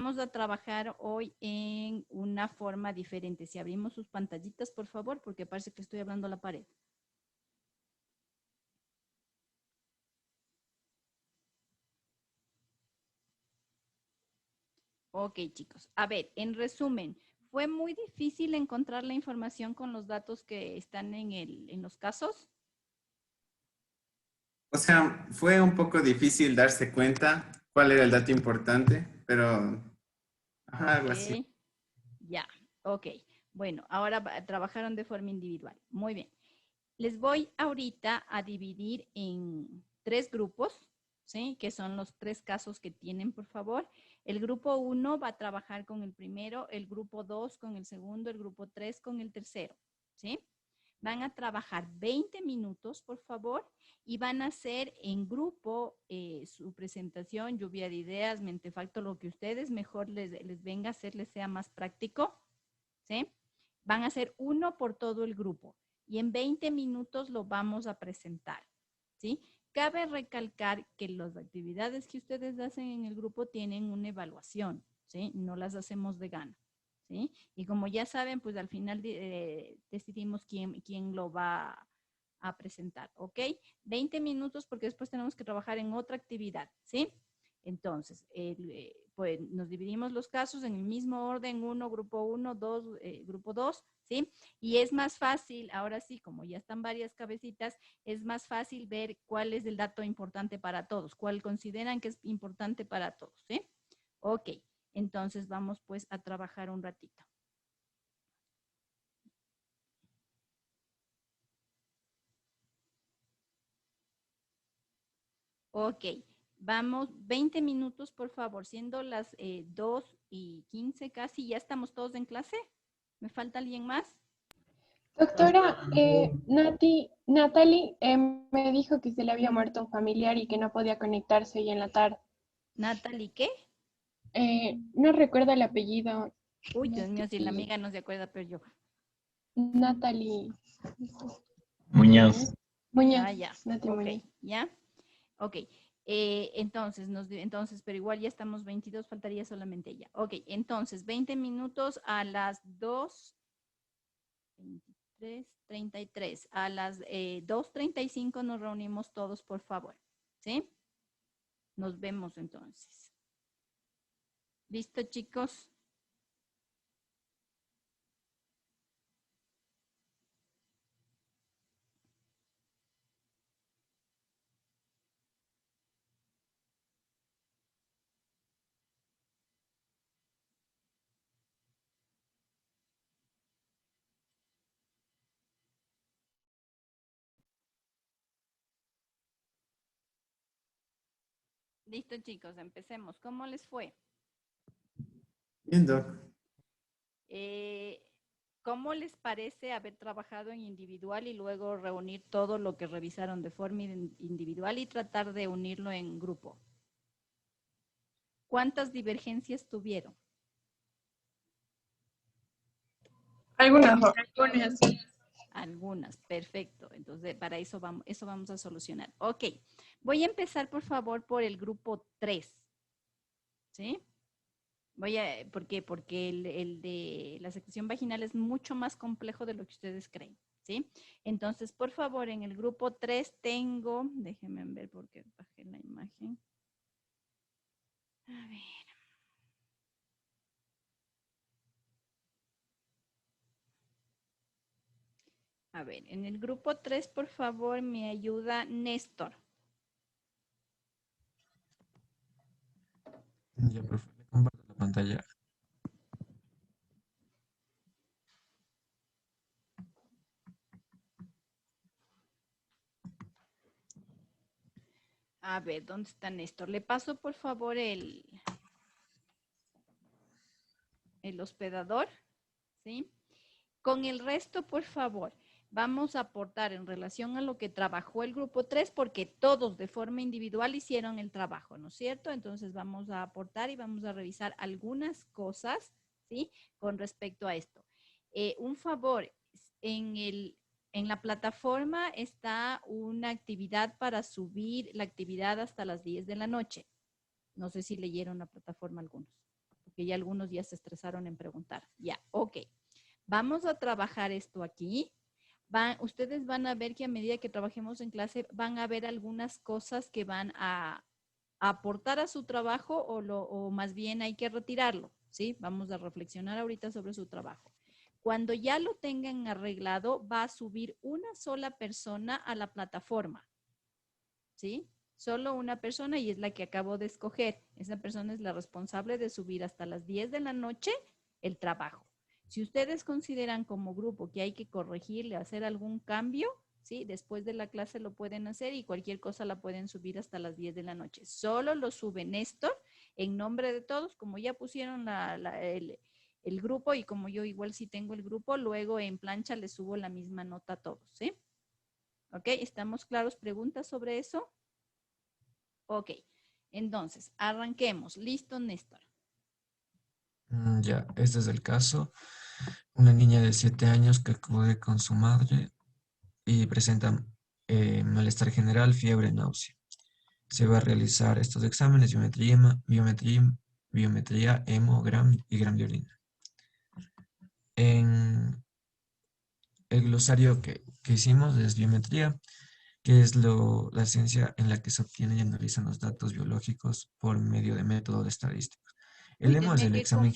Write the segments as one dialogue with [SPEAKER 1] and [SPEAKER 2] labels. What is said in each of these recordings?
[SPEAKER 1] vamos a trabajar hoy en una forma diferente. Si abrimos sus pantallitas, por favor, porque parece que estoy hablando a la pared. Ok, chicos. A ver, en resumen, ¿fue muy difícil encontrar la información con los datos que están en los casos?
[SPEAKER 2] O sea, fue un poco difícil darse cuenta cuál era el dato importante, pero ajá,
[SPEAKER 1] Ok,
[SPEAKER 2] algo así.
[SPEAKER 1] ya, ok. Bueno, ahora trabajaron de forma individual. Muy bien. Les voy ahorita a dividir en 3 grupos, ¿sí? Que son los 3 casos que tienen, por favor. El grupo 1 va a trabajar con el primero, el grupo 2 con el segundo, el grupo 3 con el tercero, ¿sí? Van a trabajar 20 minutos, por favor, y van a hacer en grupo su presentación, lluvia de ideas, mentefacto, lo que ustedes mejor les venga a hacer, les sea más práctico, ¿sí? Van a hacer uno por todo el grupo y en 20 minutos lo vamos a presentar, ¿sí? Cabe recalcar que las actividades que ustedes hacen en el grupo tienen una evaluación, ¿sí? No las hacemos de gana, ¿sí? Y como ya saben, pues al final decidimos quién lo va a presentar, ¿ok? 20 minutos porque después tenemos que trabajar en otra actividad, ¿sí? Entonces, pues nos dividimos los casos en el mismo orden, grupo 1, 2, grupo 2, ¿sí? Y es más fácil, ahora sí, como ya están varias cabecitas, es más fácil ver cuál es el dato importante para todos, cuál consideran que es importante para todos, ¿sí? Ok, entonces vamos pues a trabajar un ratito. Ok, vamos 20 minutos, por favor, siendo las 2:15 casi, ¿ya estamos todos en clase? ¿Me falta alguien más?
[SPEAKER 3] Doctora, Natalie me dijo que se le había muerto un familiar y que no podía conectarse hoy en la tarde.
[SPEAKER 1] ¿Natalie qué?
[SPEAKER 3] No recuerdo el apellido.
[SPEAKER 1] Uy, Dios mío, si la amiga no se acuerda, pero yo.
[SPEAKER 3] Natalie
[SPEAKER 4] Muñoz.
[SPEAKER 1] Ah,
[SPEAKER 3] Muñoz.
[SPEAKER 1] ya.
[SPEAKER 3] Natalie
[SPEAKER 1] Ok,
[SPEAKER 3] Muñoz.
[SPEAKER 1] ya. Ok. Entonces, pero igual ya estamos 22, faltaría solamente ella. Ok, entonces, 20 minutos a las 2:33. A las 2:35 nos reunimos todos, por favor. ¿Sí? Nos vemos entonces. ¿Listo, chicos? Listo, chicos, empecemos. ¿Cómo les fue?
[SPEAKER 2] Bien, Doc.
[SPEAKER 1] ¿Cómo les parece haber trabajado en individual y luego reunir todo lo que revisaron de forma individual y tratar de unirlo en grupo? ¿Cuántas divergencias tuvieron?
[SPEAKER 3] Algunas.
[SPEAKER 1] Algunas, perfecto. Entonces, para eso vamos a solucionar. Ok, voy a empezar, por favor, por el grupo 3. ¿Sí? ¿Por qué? Porque el de la secreción vaginal es mucho más complejo de lo que ustedes creen, ¿sí? Entonces, por favor, en el grupo 3 tengo, déjenme ver porque bajé la imagen. A ver. A ver, en el grupo 3, por favor, me ayuda Néstor.
[SPEAKER 4] Ya, profe, le comparto la pantalla.
[SPEAKER 1] A ver, ¿dónde está Néstor? Le paso, por favor, el hospedador, ¿sí? Con el resto, por favor, vamos a aportar en relación a lo que trabajó el grupo 3, porque todos de forma individual hicieron el trabajo, ¿no es cierto? Entonces vamos a aportar y vamos a revisar algunas cosas, ¿sí? Con respecto a esto. Un favor, en la plataforma está una actividad para subir la actividad hasta las 10 de la noche. No sé si leyeron la plataforma algunos. porque ya algunos ya se estresaron en preguntar. Ya, ok. Vamos a trabajar esto aquí. Ustedes van a ver que a medida que trabajemos en clase van a ver algunas cosas que van a aportar a su trabajo o más bien hay que retirarlo, ¿sí? Vamos a reflexionar ahorita sobre su trabajo. Cuando ya lo tengan arreglado, va a subir una sola persona a la plataforma, ¿sí? Solo una persona y es la que acabo de escoger. Esa persona es la responsable de subir hasta las 10 de la noche el trabajo. Si ustedes consideran como grupo que hay que corregirle, hacer algún cambio, ¿sí? Después de la clase lo pueden hacer y cualquier cosa la pueden subir hasta las 10 de la noche. Solo lo sube Néstor en nombre de todos, como ya pusieron el grupo y como yo igual sí tengo el grupo, luego en plancha les subo la misma nota a todos, ¿sí? ¿Ok? ¿Estamos claros? ¿Preguntas sobre eso? Ok. Entonces, arranquemos. ¿Listo, Néstor?
[SPEAKER 4] Ya, este es el caso. Una niña de 7 años que acude con su madre y presenta malestar general, fiebre, náusea. Se va a realizar estos exámenes, biometría, hemo, gram y gram de orina. En el glosario que hicimos es biometría, que es la ciencia en la que se obtienen y analizan los datos biológicos por medio de método de estadísticos.
[SPEAKER 1] Uy,
[SPEAKER 4] El
[SPEAKER 1] Dios
[SPEAKER 4] hemo es
[SPEAKER 1] mío,
[SPEAKER 4] el examen.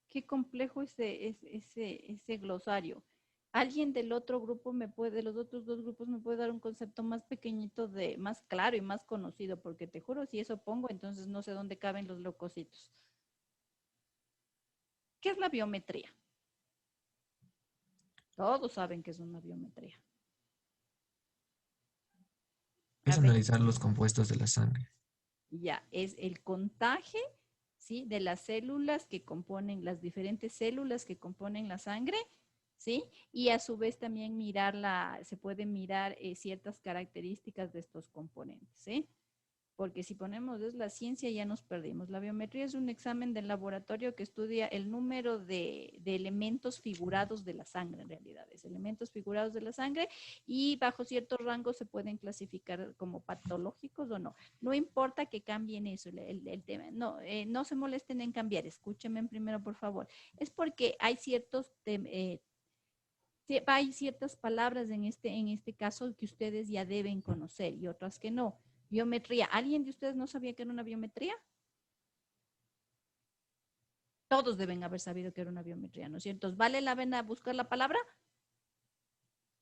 [SPEAKER 1] qué complejo ese glosario. ¿Alguien del otro grupo de los otros dos grupos me puede dar un concepto más pequeñito más claro y más conocido? Porque te juro, si eso pongo, entonces no sé dónde caben los leucocitos. ¿Qué es la biometría? Todos saben que es una biometría. A
[SPEAKER 4] Es
[SPEAKER 1] ver,
[SPEAKER 4] analizar los compuestos de la sangre.
[SPEAKER 1] ya, es el contaje, ¿sí? De las células que componen, las diferentes células que componen la sangre, ¿sí? Y a su vez también se pueden mirar ciertas características de estos componentes, ¿sí? Porque si ponemos es la ciencia ya nos perdimos. La biometría es un examen del laboratorio que estudia el número de elementos figurados de la sangre, en realidad es elementos figurados de la sangre y bajo ciertos rangos se pueden clasificar como patológicos o no. No importa que cambien eso, el tema. No, no se molesten en cambiar. Escúchenme primero, por favor. Es porque hay hay ciertas palabras en este caso que ustedes ya deben conocer y otras que no. Biometría. ¿Alguien de ustedes no sabía que era una biometría? Todos deben haber sabido que era una biometría, ¿no es cierto? ¿Vale la pena buscar la palabra?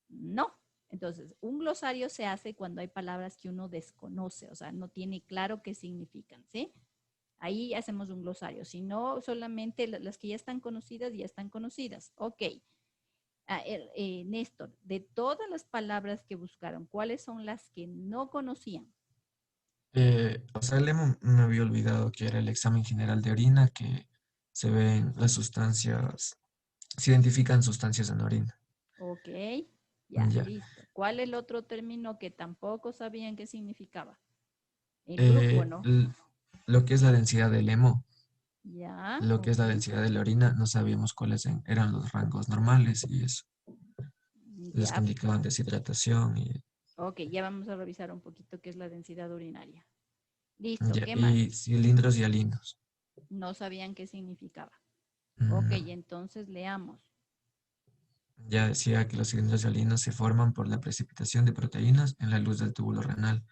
[SPEAKER 1] No. Entonces, un glosario se hace cuando hay palabras que uno desconoce, o sea, no tiene claro qué significan, ¿sí? Ahí hacemos un glosario. Si no, solamente las que ya están conocidas, ya están conocidas. Ok. Néstor, de todas las palabras que buscaron, ¿cuáles son las que no conocían?
[SPEAKER 4] O sea, el hemo me había olvidado que era el examen general de orina, que se ven las sustancias, se identifican sustancias en la orina.
[SPEAKER 1] Ok, ya,
[SPEAKER 4] Ya.
[SPEAKER 1] listo. ¿Cuál es el otro término que tampoco sabían qué significaba? El grupo,
[SPEAKER 4] Eh,
[SPEAKER 1] ¿no?
[SPEAKER 4] l- lo que es la densidad del hemo,
[SPEAKER 1] Ya,
[SPEAKER 4] lo que es
[SPEAKER 1] ok,
[SPEAKER 4] la densidad de la orina, no sabíamos cuáles eran los rangos normales y eso, los que
[SPEAKER 1] ya,
[SPEAKER 4] indicaban deshidratación
[SPEAKER 1] ok, ya vamos a revisar un poquito qué es la densidad urinaria. Listo,
[SPEAKER 4] ya,
[SPEAKER 1] ¿qué más?
[SPEAKER 4] y cilindros y alinos.
[SPEAKER 1] No sabían qué significaba. Ok,
[SPEAKER 4] No.
[SPEAKER 1] entonces leamos.
[SPEAKER 4] Ya decía que los cilindros hialinos se forman por la precipitación de proteínas en la luz del túbulo renal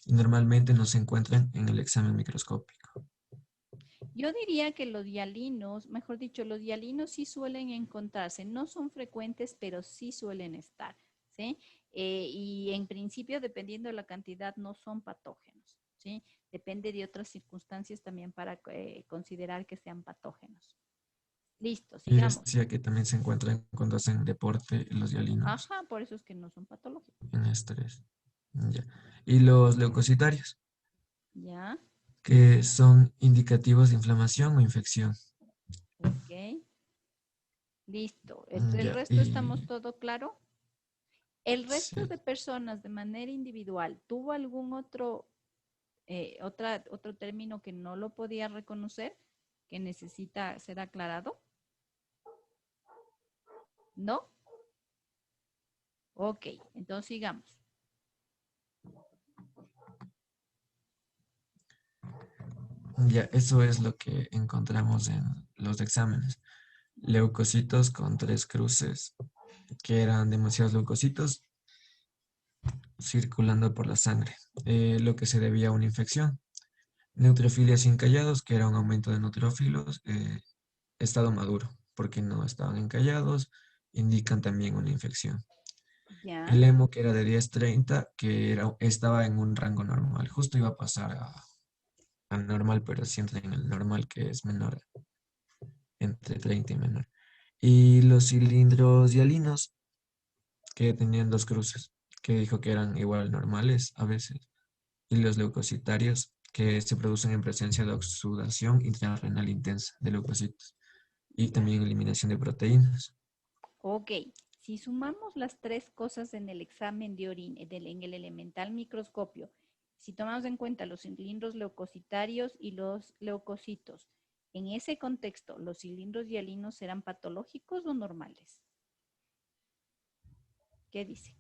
[SPEAKER 4] y normalmente no se encuentran en el examen microscópico.
[SPEAKER 1] Yo diría que los hialinos, mejor dicho, los hialinos sí suelen encontrarse, no son frecuentes, pero sí suelen estar, ¿sí? Y en principio, dependiendo de la cantidad, no son patógenos, ¿sí? Depende de otras circunstancias también para considerar que sean patógenos. Listo,
[SPEAKER 4] Y
[SPEAKER 1] sigamos.
[SPEAKER 4] decía que también se encuentran cuando hacen deporte los hialinos
[SPEAKER 1] Ajá, por eso es que no son patológicos.
[SPEAKER 4] en estrés. Ya. Y los leucocitarios,
[SPEAKER 1] ¿Ya?
[SPEAKER 4] que son indicativos de inflamación o infección.
[SPEAKER 1] Ok. Listo. ¿El
[SPEAKER 4] Ya.
[SPEAKER 1] resto estamos
[SPEAKER 4] Y
[SPEAKER 1] todo claro? ¿El resto
[SPEAKER 4] sí.
[SPEAKER 1] de personas de manera individual tuvo algún otro término que no lo podía reconocer, que necesita ser aclarado? ¿No? Ok, entonces sigamos.
[SPEAKER 4] Ya, eso es lo que encontramos en los exámenes. Leucocitos con 3 cruces, que eran demasiados leucocitos circulando por la sangre, lo que se debía a una infección. Neutrofilias encallados, que era un aumento de neutrófilos, estado maduro, porque no estaban encallados, indican también una infección.
[SPEAKER 1] Ya,
[SPEAKER 4] El hemo, que era de 10-30, que estaba en un rango normal, justo iba a pasar a normal, pero siempre en el normal, que es menor, entre 30 y menor. Y los cilindros hialinos, que tenían 2 cruces, que dijo que eran igual normales a veces. Y los leucocitarios, que se producen en presencia de oxidación intrarrenal intensa de leucocitos y
[SPEAKER 1] ya.
[SPEAKER 4] también eliminación de proteínas.
[SPEAKER 1] Ok, si sumamos las tres cosas en el examen de orina, en el elemental microscopio, si tomamos en cuenta los cilindros leucocitarios y los leucocitos, en ese contexto, ¿los cilindros hialinos serán patológicos o normales? ¿Qué dice?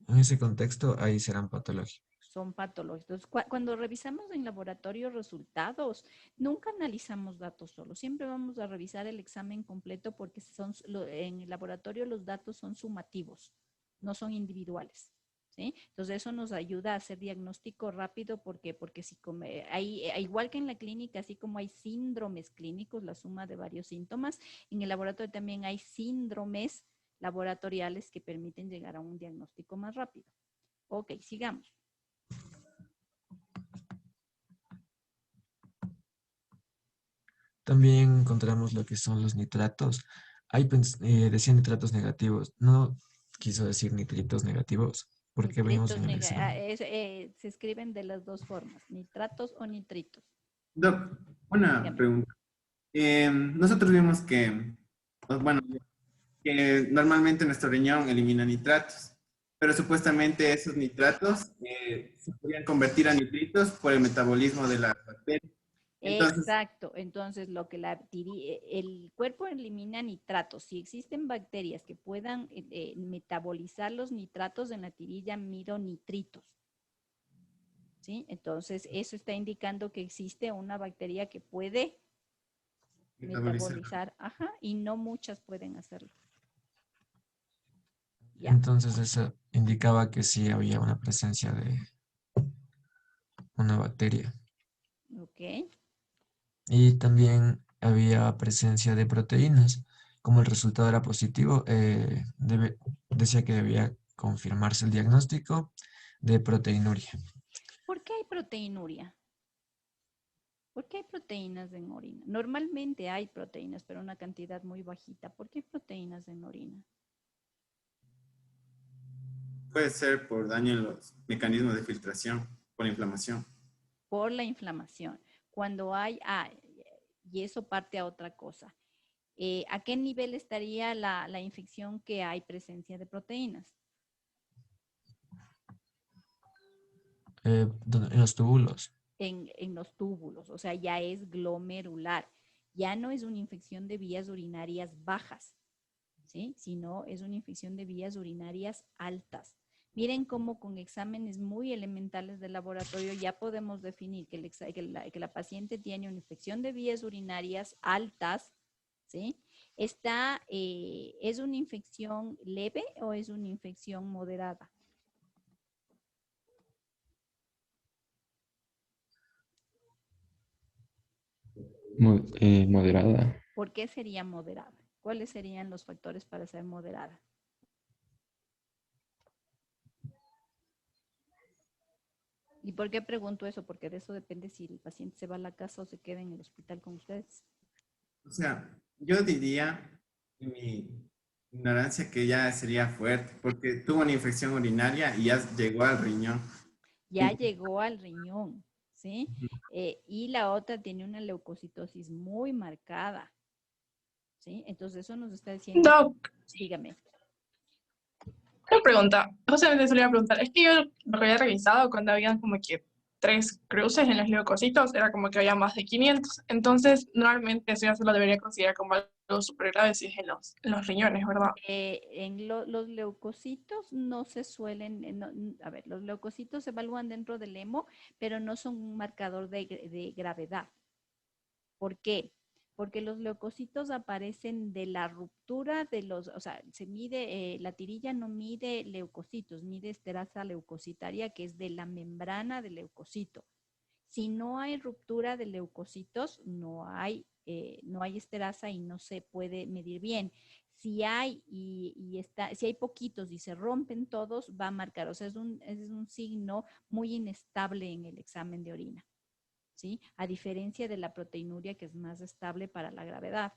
[SPEAKER 4] En ese contexto, ahí serán patológicos.
[SPEAKER 1] Son patológicos. Cuando revisamos en laboratorio resultados, nunca analizamos datos solo. Siempre vamos a revisar el examen completo porque en el laboratorio los datos son sumativos, no son individuales. ¿Sí? Entonces eso nos ayuda a hacer diagnóstico rápido porque si igual que en la clínica, así como hay síndromes clínicos, la suma de varios síntomas, en el laboratorio también hay síndromes laboratoriales que permiten llegar a un diagnóstico más rápido. Ok, sigamos.
[SPEAKER 4] También encontramos lo que son los nitratos. Ahí decía nitratos negativos. No quiso decir nitritos negativos, porque vemos
[SPEAKER 1] Nitritos
[SPEAKER 4] en el examen.
[SPEAKER 1] se escriben de las dos formas, nitratos o nitritos.
[SPEAKER 2] Doc, una
[SPEAKER 1] Dígame.
[SPEAKER 2] pregunta. Nosotros vimos que, pues, bueno, que normalmente nuestro riñón elimina nitratos, pero supuestamente esos nitratos se podrían convertir a nitritos por el metabolismo de las bacterias. Entonces,
[SPEAKER 1] Exacto. Entonces, el cuerpo elimina nitratos. Si existen bacterias que puedan metabolizar los nitratos en la tirilla, mido nitritos. ¿Sí? Entonces, eso está indicando que existe una bacteria que puede
[SPEAKER 2] metabolizar.
[SPEAKER 1] metabolizar, ajá, y no muchas pueden hacerlo. Ya,
[SPEAKER 4] Entonces eso indicaba que sí había una presencia de una bacteria.
[SPEAKER 1] ok.
[SPEAKER 4] Y también había presencia de proteínas. Como el resultado era positivo, decía que debía confirmarse el diagnóstico de proteinuria.
[SPEAKER 1] ¿Por qué hay proteinuria? ¿Por qué hay proteínas en orina? Normalmente hay proteínas, pero una cantidad muy bajita. ¿Por qué hay proteínas en orina?
[SPEAKER 2] Puede ser por daño en los mecanismos de filtración, por inflamación.
[SPEAKER 1] Por la inflamación. Cuando y eso parte a otra cosa. ¿A qué nivel estaría la infección que hay presencia de proteínas?
[SPEAKER 4] En los túbulos.
[SPEAKER 1] En los túbulos, o sea, ya es glomerular. Ya no es una infección de vías urinarias bajas, ¿sí? Sino es una infección de vías urinarias altas. Miren cómo con exámenes muy elementales de laboratorio ya podemos definir que la paciente tiene una infección de vías urinarias altas, ¿sí? ¿Es una infección leve o es una infección moderada?
[SPEAKER 5] Moderada.
[SPEAKER 1] ¿Por qué sería moderada? ¿Cuáles serían los factores para ser moderada? ¿Y por qué pregunto eso? Porque de eso depende si el paciente se va a la casa o se queda en el hospital con ustedes.
[SPEAKER 2] O sea, yo diría, en mi ignorancia, que ya sería fuerte, porque tuvo una infección urinaria y ya llegó al riñón.
[SPEAKER 1] Ya llegó al riñón, ¿sí? Y la otra tiene una leucocitosis muy marcada, ¿sí? Entonces eso nos está diciendo,
[SPEAKER 3] Doc,
[SPEAKER 1] dígame.
[SPEAKER 3] una pregunta. Justamente se le iba a preguntar. Es que yo lo que había revisado cuando habían como que 3 cruces en los leucocitos, era como que había más de 500. Entonces, normalmente eso ya se lo debería considerar como algo algo súper grave si es en los riñones, ¿verdad?
[SPEAKER 1] Los leucocitos no se suelen, a ver, los leucocitos se evalúan dentro del hemo, pero no son un marcador de gravedad. ¿Por qué? Porque los leucocitos aparecen de la ruptura de los, o sea, se mide, la tirilla no mide leucocitos, mide esterasa leucocitaria, que es de la membrana del leucocito. Si no hay ruptura de leucocitos, no hay esterasa y no se puede medir bien. Si hay si hay poquitos y se rompen todos, va a marcar. O sea, es un signo muy inestable en el examen de orina, ¿sí? A diferencia de la proteinuria, que es más estable para la gravedad.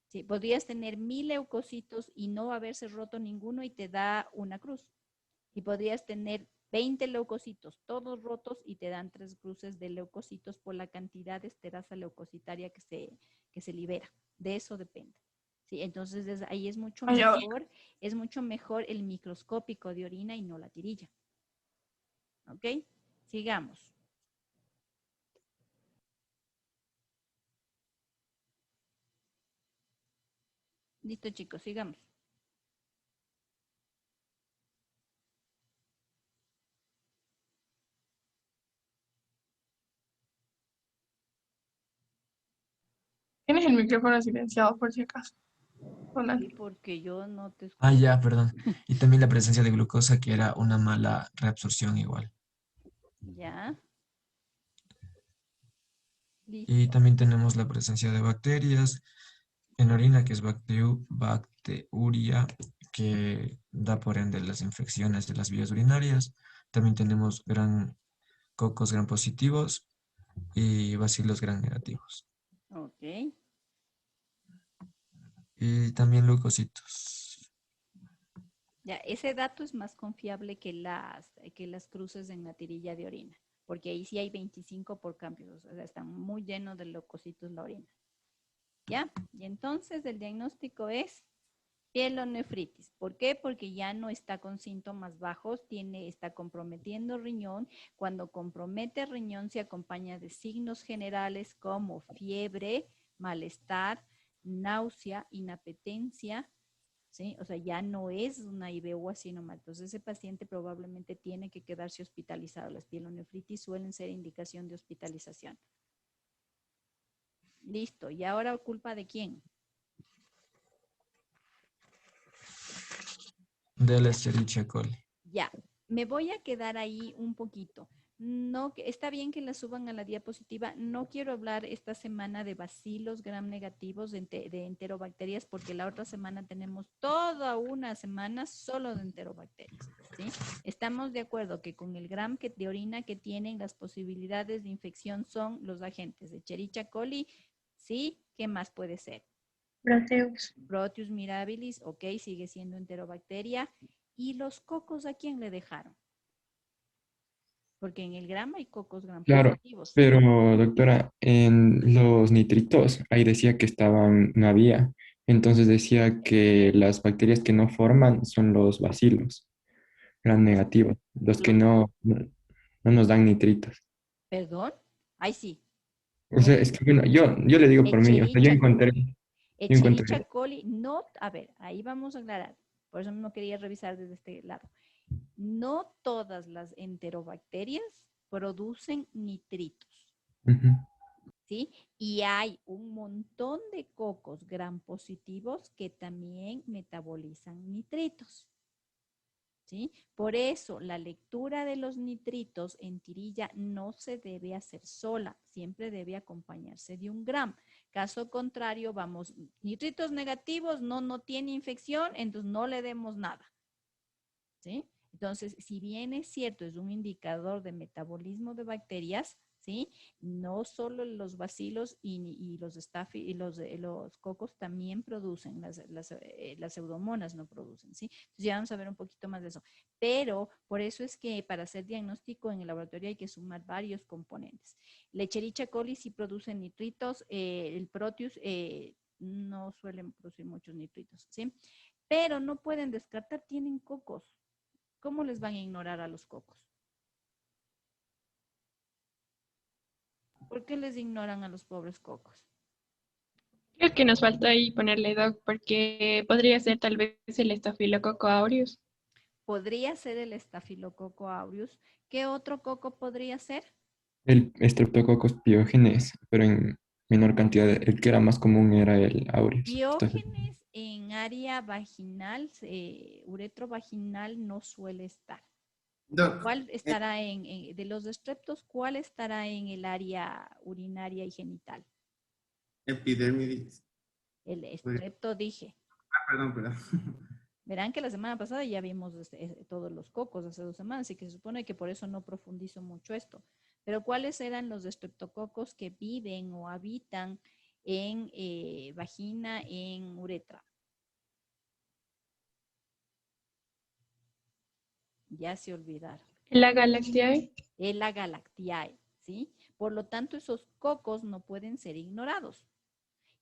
[SPEAKER 1] ¿Sí? Podrías tener 1000 leucocitos y no haberse roto ninguno y te da una cruz. Y podrías tener 20 leucocitos, todos rotos, y te dan 3 cruces de leucocitos por la cantidad de esterasa leucocitaria que se libera. De eso depende. ¿Sí? Entonces ahí es mucho mejor el microscópico de orina y no la tirilla. ¿Ok? Sigamos. Listo, chicos, sigamos.
[SPEAKER 3] Tienes el micrófono silenciado por si acaso.
[SPEAKER 1] Sí, porque yo no te escucho.
[SPEAKER 4] Ah, ya, perdón. Y también la presencia de glucosa, que era una mala reabsorción igual.
[SPEAKER 1] Ya.
[SPEAKER 4] Y
[SPEAKER 1] Listo.
[SPEAKER 4] también tenemos la presencia de bacterias en orina, que es bacteriuria, que da por ende las infecciones de las vías urinarias. También tenemos cocos gram positivos y bacilos gram negativos.
[SPEAKER 1] Ok.
[SPEAKER 4] Y también leucocitos.
[SPEAKER 1] Ya, ese dato es más confiable que las cruces en la tirilla de orina, porque ahí sí hay 25 por cambio, o sea, están muy llenos de leucocitos la orina. ¿Ya? Y entonces el diagnóstico es pielonefritis. ¿Por qué? Porque ya no está con síntomas bajos, está comprometiendo riñón. Cuando compromete riñón se acompaña de signos generales como fiebre, malestar, náusea, inapetencia, ¿sí? O sea, ya no es una IBU así nomás. Entonces ese paciente probablemente tiene que quedarse hospitalizado. Las pielonefritis suelen ser indicación de hospitalización. Listo. ¿Y ahora culpa de quién?
[SPEAKER 4] De la Escherichia coli.
[SPEAKER 1] Ya, me voy a quedar ahí un poquito. No, está bien que la suban a la diapositiva. No quiero hablar esta semana de bacilos gram negativos de enterobacterias porque la otra semana tenemos toda una semana solo de enterobacterias. ¿Sí? Estamos de acuerdo que con el gram de orina que tienen las posibilidades de infección son los agentes de Escherichia coli. ¿Sí? ¿Qué más puede ser?
[SPEAKER 3] Proteus.
[SPEAKER 1] Proteus mirabilis, ok, sigue siendo enterobacteria. ¿Y los cocos a quién le dejaron? Porque en el grama hay cocos gram
[SPEAKER 5] Claro,
[SPEAKER 1] positivos.
[SPEAKER 5] pero doctora, en los nitritos, ahí decía que estaban, no había. Entonces decía que las bacterias que no forman son los bacilos, gram negativos, los que no nos dan nitritos.
[SPEAKER 1] ¿Perdón? Ay, sí.
[SPEAKER 5] O sea, es que bueno, yo le digo por mí, o sea,
[SPEAKER 1] Echerichia
[SPEAKER 5] yo
[SPEAKER 1] Escherichia
[SPEAKER 5] encontré,
[SPEAKER 1] coli, no, a ver, ahí vamos a aclarar. Por eso mismo quería revisar desde este lado. No todas las enterobacterias producen nitritos,
[SPEAKER 5] ujú,
[SPEAKER 1] ¿sí? Y hay un montón de cocos gram positivos que también metabolizan nitritos. ¿Sí? Por eso la lectura de los nitritos en tirilla no se debe hacer sola, siempre debe acompañarse de un gram. Caso contrario, vamos, nitritos negativos, no tiene infección, entonces no le demos nada. ¿Sí? Entonces, si bien es cierto, es un indicador de metabolismo de bacterias, ¿sí? No solo los bacilos y los y los cocos también producen, las pseudomonas no producen, ¿sí? Entonces ya vamos a ver un poquito más de eso. Pero por eso es que para hacer diagnóstico en el laboratorio hay que sumar varios componentes. La Escherichia coli sí produce nitritos, el Proteus no suelen producir muchos nitritos, ¿sí? Pero no pueden descartar, tienen cocos. ¿Cómo les van a ignorar a los cocos? ¿Por qué les ignoran a los pobres cocos?
[SPEAKER 3] Creo que nos falta ahí ponerle doc, porque podría ser tal vez el Staphylococcus aureus.
[SPEAKER 1] Podría ser el Staphylococcus aureus. ¿Qué otro coco podría ser?
[SPEAKER 5] El Streptococcus pyogenes, pero en menor cantidad. El que era más común era el aureus.
[SPEAKER 1] Biógenes en área vaginal, uretrovaginal no suele estar.
[SPEAKER 2] Doc,
[SPEAKER 1] ¿Cuál estará de los estreptos, cuál estará en el área urinaria y genital?
[SPEAKER 2] epidermidis.
[SPEAKER 1] El estrepto dije.
[SPEAKER 2] Perdón, perdón.
[SPEAKER 1] Verán que la semana pasada ya vimos todos los cocos, hace 2 semanas, y que se supone que por eso no profundizo mucho esto. Pero ¿cuáles eran los estreptococos que viven o habitan en vagina, en uretra? Ya se olvidaron.
[SPEAKER 3] La Galactiae.
[SPEAKER 1] Es la Galactiae, ¿sí? Por lo tanto, esos cocos no pueden ser ignorados.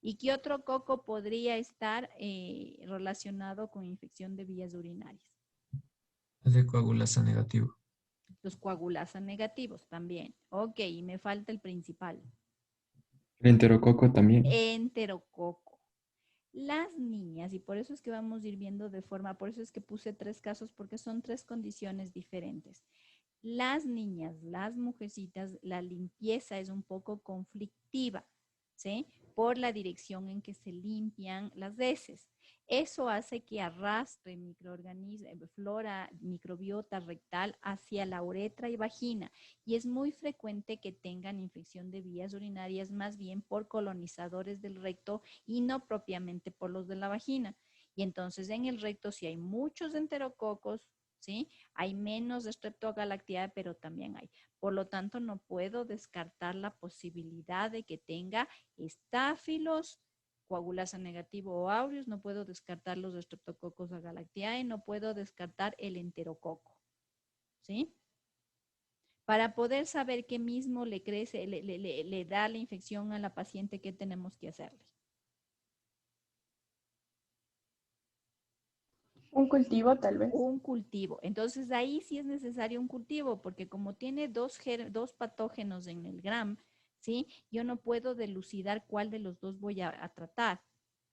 [SPEAKER 1] ¿Y qué otro coco podría estar relacionado con infección de vías urinarias?
[SPEAKER 4] El de coagulasa negativo.
[SPEAKER 1] Los coagulasa negativos también. Ok, y me falta el principal.
[SPEAKER 5] El enterococo también.
[SPEAKER 1] Enterococo. Las niñas, y por eso es que vamos a ir viendo de forma, por eso es que puse 3 casos, porque son 3 condiciones diferentes. Las niñas, las mujercitas, la limpieza es un poco conflictiva, ¿sí? Por la dirección en que se limpian las heces. Eso hace que arrastre microorganismos, flora, microbiota rectal hacia la uretra y vagina. Y es muy frecuente que tengan infección de vías urinarias más bien por colonizadores del recto y no propiamente por los de la vagina. Y entonces en el recto, si hay muchos enterococos, ¿sí? Hay menos Streptogalactiae, pero también hay. Por lo tanto, no puedo descartar la posibilidad de que tenga estáfilos, coagulasa negativo o aureus, no puedo descartar los Streptococcus agalactiae, no puedo descartar el enterococo, ¿sí? Para poder saber qué mismo le crece, le da la infección a la paciente, ¿qué tenemos que hacerle?
[SPEAKER 3] Un cultivo, tal vez.
[SPEAKER 1] Un cultivo. Entonces ahí sí es necesario un cultivo, porque como tiene dos patógenos en el gram, ¿sí? Yo no puedo dilucidar cuál de los dos voy a tratar,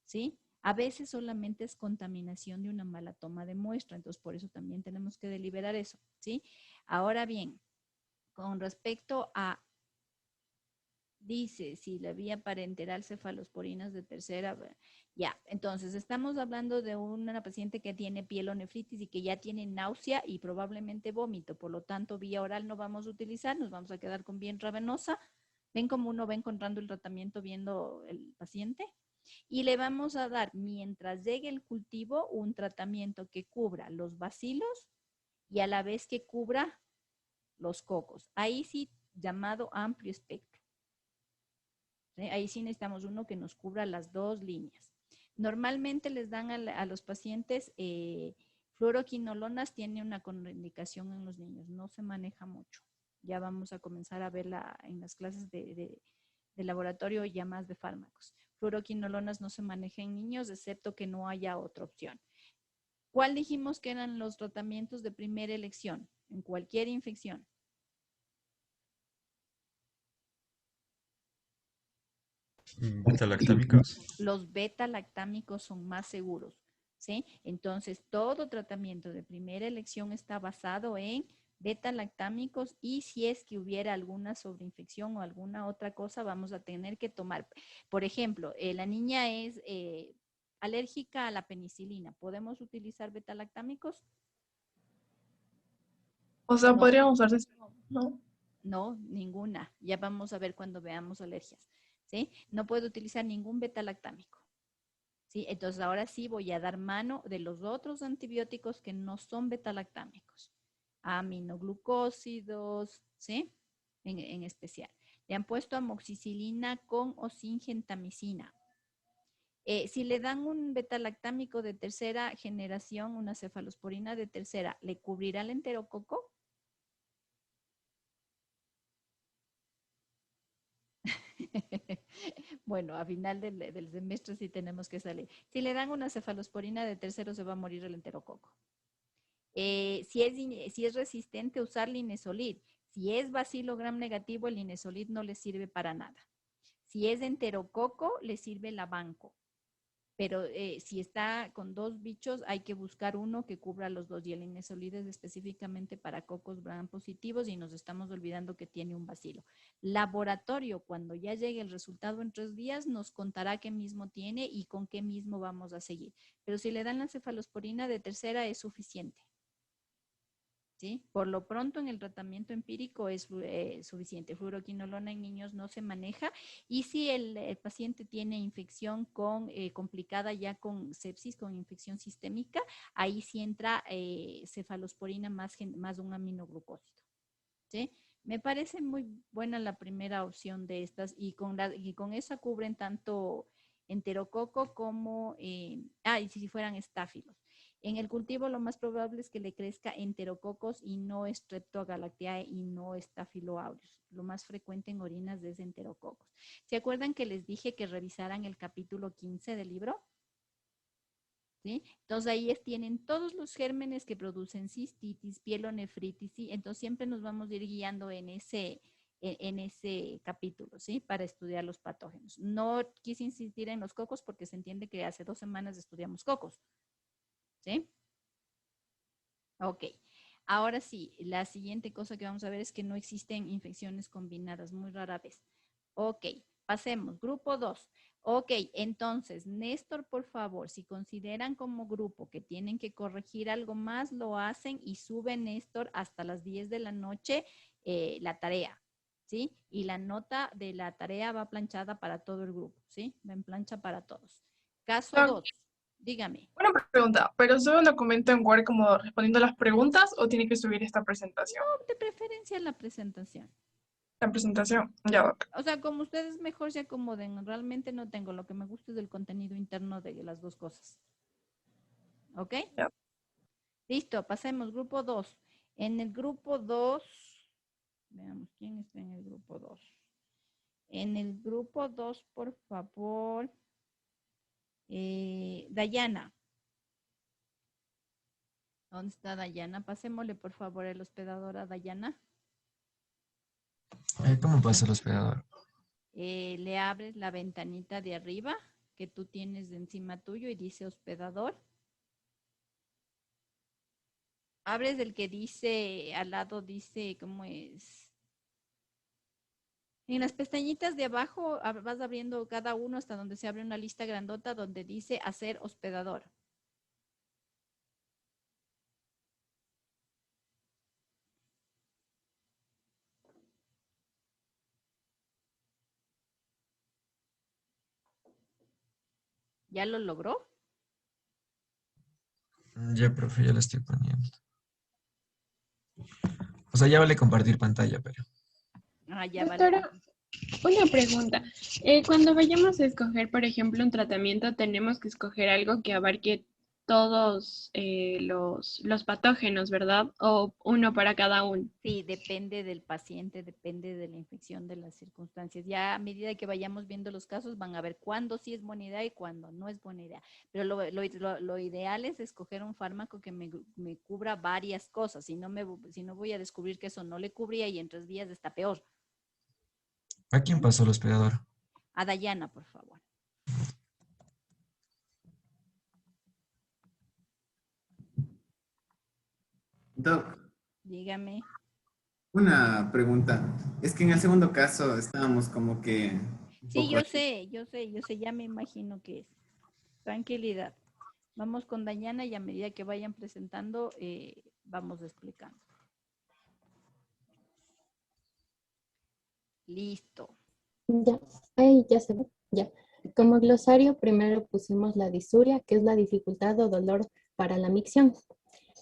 [SPEAKER 1] ¿sí? A veces solamente es contaminación de una mala toma de muestra, entonces por eso también tenemos que deliberar eso, ¿sí? Ahora bien, con respecto a dice, si la vía parenteral cefalosporinas de tercera, ya, entonces estamos hablando de una paciente que tiene pielonefritis y que ya tiene náusea y probablemente vómito, por lo tanto vía oral no vamos a utilizar, nos vamos a quedar con vía intravenosa. Ven cómo uno va encontrando el tratamiento viendo el paciente y le vamos a dar, mientras llegue el cultivo, un tratamiento que cubra los bacilos y a la vez que cubra los cocos. Ahí sí, llamado amplio espectro. Ahí sí necesitamos uno que nos cubra las 2 líneas. Normalmente les dan a los pacientes fluoroquinolonas, tiene una contraindicación en los niños, no se maneja mucho. Ya vamos a comenzar a verla en las clases de laboratorio ya más de fármacos. Fluoroquinolonas no se maneja en niños, excepto que no haya otra opción. ¿Cuál dijimos que eran los tratamientos de primera elección en cualquier infección?
[SPEAKER 4] Beta-lactámicos.
[SPEAKER 1] Los beta-lactámicos son más seguros, ¿sí? Entonces, todo tratamiento de primera elección está basado en beta-lactámicos y si es que hubiera alguna sobreinfección o alguna otra cosa, vamos a tener que tomar. Por ejemplo, la niña es alérgica a la penicilina. ¿Podemos utilizar beta-lactámicos?
[SPEAKER 3] O sea,
[SPEAKER 1] No.
[SPEAKER 3] podríamos usar, ¿no?
[SPEAKER 1] No, ninguna. Ya vamos a ver cuando veamos alergias, ¿sí? No puedo utilizar ningún beta-lactámico. ¿Sí? Entonces ahora sí voy a dar mano de los otros antibióticos que no son beta-lactámicos. Aminoglucósidos, ¿sí? En especial. Le han puesto amoxicilina con o sin gentamicina. Si le dan un beta-lactámico de tercera generación, una cefalosporina de tercera, ¿le cubrirá el enterococo? Bueno, a final del semestre sí tenemos que salir. Si le dan una cefalosporina de tercero, se va a morir el enterococo. Si es resistente, usar linesolid. Si es bacilo gram negativo, el linesolid no le sirve para nada. Si es enterococo, le sirve la banco. Pero si está con 2 bichos, hay que buscar uno que cubra los 2. Y el inesolid es específicamente para cocos gram positivos y nos estamos olvidando que tiene un bacilo. Laboratorio, cuando ya llegue el resultado en 3 días, nos contará qué mismo tiene y con qué mismo vamos a seguir. Pero si le dan la cefalosporina de tercera es suficiente. ¿Sí? Por lo pronto en el tratamiento empírico es suficiente. Fluoroquinolona en niños no se maneja y si el paciente tiene infección complicada ya con sepsis, con infección sistémica, ahí sí entra cefalosporina más un aminoglucósido. ¿Sí? Me parece muy buena la primera opción de estas y con esa cubren tanto enterococo como, y si fueran estáfilos. En el cultivo lo más probable es que le crezca enterococos y no Streptogalactiae y no Staphylo aureus. Lo más frecuente en orinas es enterococos. ¿Se acuerdan que les dije que revisaran el capítulo 15 del libro? ¿Sí? Entonces ahí tienen todos los gérmenes que producen cistitis, pielonefritis, ¿sí? Entonces siempre nos vamos a ir guiando en ese capítulo, ¿sí? Para estudiar los patógenos. No quise insistir en los cocos porque se entiende que hace 2 semanas estudiamos cocos. ¿Sí? Ok. Ahora sí, la siguiente cosa que vamos a ver es que no existen infecciones combinadas, muy rara vez. Ok, pasemos. Grupo 2. Ok, entonces, Néstor, por favor, si consideran como grupo que tienen que corregir algo más, lo hacen y sube Néstor hasta las 10 de la noche la tarea, ¿sí? Y la nota de la tarea va planchada para todo el grupo, ¿sí? Va en plancha para todos. Caso 2. Dígame.
[SPEAKER 3] Una pregunta, ¿pero sube un documento en Word como respondiendo las preguntas o tiene que subir esta presentación?
[SPEAKER 1] No, de preferencia la presentación.
[SPEAKER 3] La presentación, ya, Doc.
[SPEAKER 1] O sea, como ustedes mejor se acomoden. Realmente no tengo. Lo que me gusta es el contenido interno de las 2 cosas. ¿Ok?
[SPEAKER 3] Ya.
[SPEAKER 1] Listo, pasemos. Grupo 2. En el grupo 2, veamos quién está en el grupo 2. En el grupo 2, por favor, Dayana. ¿Dónde está Dayana? Pasémosle, por favor, el hospedador a Dayana.
[SPEAKER 4] ¿Cómo pasa el hospedador?
[SPEAKER 1] Le abres la ventanita de arriba que tú tienes de encima tuyo y dice hospedador. Abres el que dice, al lado dice, ¿cómo es? En las pestañitas de abajo vas abriendo cada uno hasta donde se abre una lista grandota donde dice hacer hospedador. ¿Ya lo logró?
[SPEAKER 4] Ya, profe, ya lo estoy poniendo. O sea, ya vale compartir pantalla, pero...
[SPEAKER 1] Ya
[SPEAKER 6] Doctora,
[SPEAKER 1] vale.
[SPEAKER 6] una pregunta. Cuando vayamos a escoger, por ejemplo, un tratamiento, tenemos que escoger algo que abarque todos los patógenos, ¿verdad? O uno para cada uno.
[SPEAKER 1] Sí, depende del paciente, depende de la infección, de las circunstancias. Ya a medida que vayamos viendo los casos, van a ver cuándo sí es buena idea y cuándo no es buena idea. Pero lo ideal es escoger un fármaco que me cubra varias cosas. Si no voy a descubrir que eso no le cubría y en 3 días está peor.
[SPEAKER 4] ¿A quién pasó el hospedador?
[SPEAKER 1] A Dayana, por favor.
[SPEAKER 2] Doc,
[SPEAKER 1] Dígame.
[SPEAKER 2] una pregunta. Es que en el segundo caso estábamos como que un
[SPEAKER 1] Sí,
[SPEAKER 2] poco...
[SPEAKER 1] yo sé, ya me imagino que es. Tranquilidad. Vamos con Dayana y a medida que vayan presentando, vamos explicando. Listo.
[SPEAKER 7] Ya, ahí ya se ve, ya. Como glosario, primero pusimos la disuria, que es la dificultad o dolor para la micción.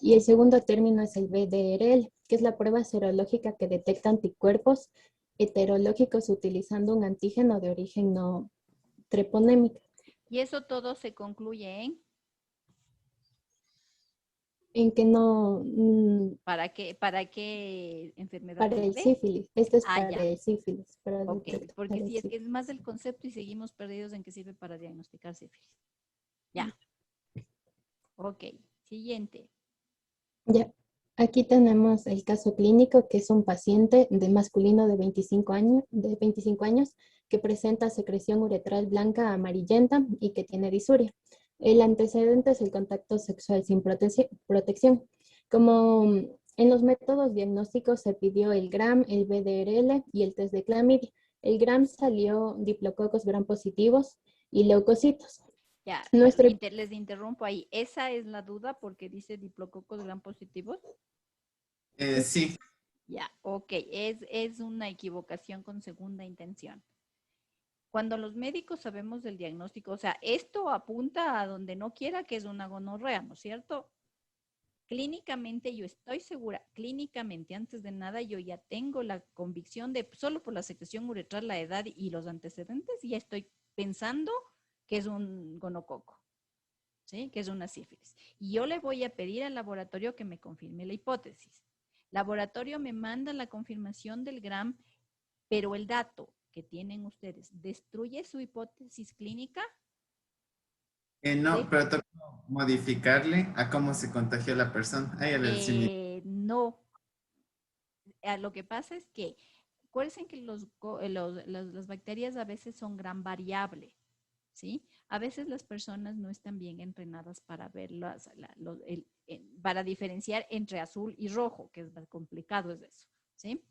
[SPEAKER 7] Y el segundo término es el BDRL, que es la prueba serológica que detecta anticuerpos heterológicos utilizando un antígeno de origen no treponémico.
[SPEAKER 1] Y eso todo se concluye
[SPEAKER 7] En que no,
[SPEAKER 1] ¿para qué enfermedad
[SPEAKER 7] para el
[SPEAKER 1] sirve?
[SPEAKER 7] sífilis, este es para
[SPEAKER 1] Ya.
[SPEAKER 7] el sífilis. Para
[SPEAKER 1] Ok,
[SPEAKER 7] detectar
[SPEAKER 1] porque
[SPEAKER 7] el
[SPEAKER 1] si es que
[SPEAKER 7] sífilis.
[SPEAKER 1] es más el concepto y seguimos perdidos en que sirve para diagnosticar sífilis. Ya. Ok, siguiente.
[SPEAKER 7] Ya. Aquí tenemos el caso clínico, que es un paciente de masculino de 25 años que presenta secreción uretral blanca amarillenta y que tiene disuria. El antecedente es el contacto sexual sin protección. Como en los métodos diagnósticos se pidió el GRAM, el VDRL y el test de clamidia. El GRAM salió diplococos gram positivos y leucocitos.
[SPEAKER 1] Ya,
[SPEAKER 7] Nuestro
[SPEAKER 1] les interrumpo ahí. ¿Esa es la duda porque dice diplococos gram positivos?
[SPEAKER 2] Sí,
[SPEAKER 1] Ya, ok. Es una equivocación con segunda intención. Cuando los médicos sabemos del diagnóstico, o sea, esto apunta a donde no quiera, que es una gonorrea, ¿no es cierto? Clínicamente, yo estoy segura, clínicamente, antes de nada, yo ya tengo la convicción de, solo por la secreción uretral, la edad y los antecedentes, ya estoy pensando que es un gonococo, ¿sí? Que es una sífilis. Y yo le voy a pedir al laboratorio que me confirme la hipótesis. Laboratorio me manda la confirmación del GRAM, pero el dato que tienen ustedes, ¿destruye su hipótesis clínica?
[SPEAKER 2] no,
[SPEAKER 1] ¿Sí?
[SPEAKER 2] pero toca modificarle a cómo se contagió la persona. Ahí el
[SPEAKER 1] No. Lo que pasa es que, acuérdense que las bacterias a veces son gran variable, ¿sí? A veces las personas no están bien entrenadas para ver para diferenciar entre azul y rojo, que es más complicado es eso, ¿sí?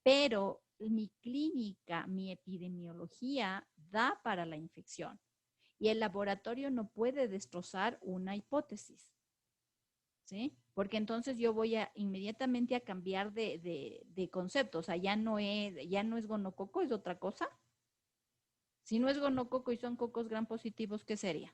[SPEAKER 1] Pero mi clínica, mi epidemiología da para la infección y el laboratorio no puede destrozar una hipótesis, ¿sí? Porque entonces yo voy inmediatamente a cambiar de concepto, o sea, ya no es gonococo, es otra cosa. Si no es gonococo y son cocos gram positivos, ¿qué sería?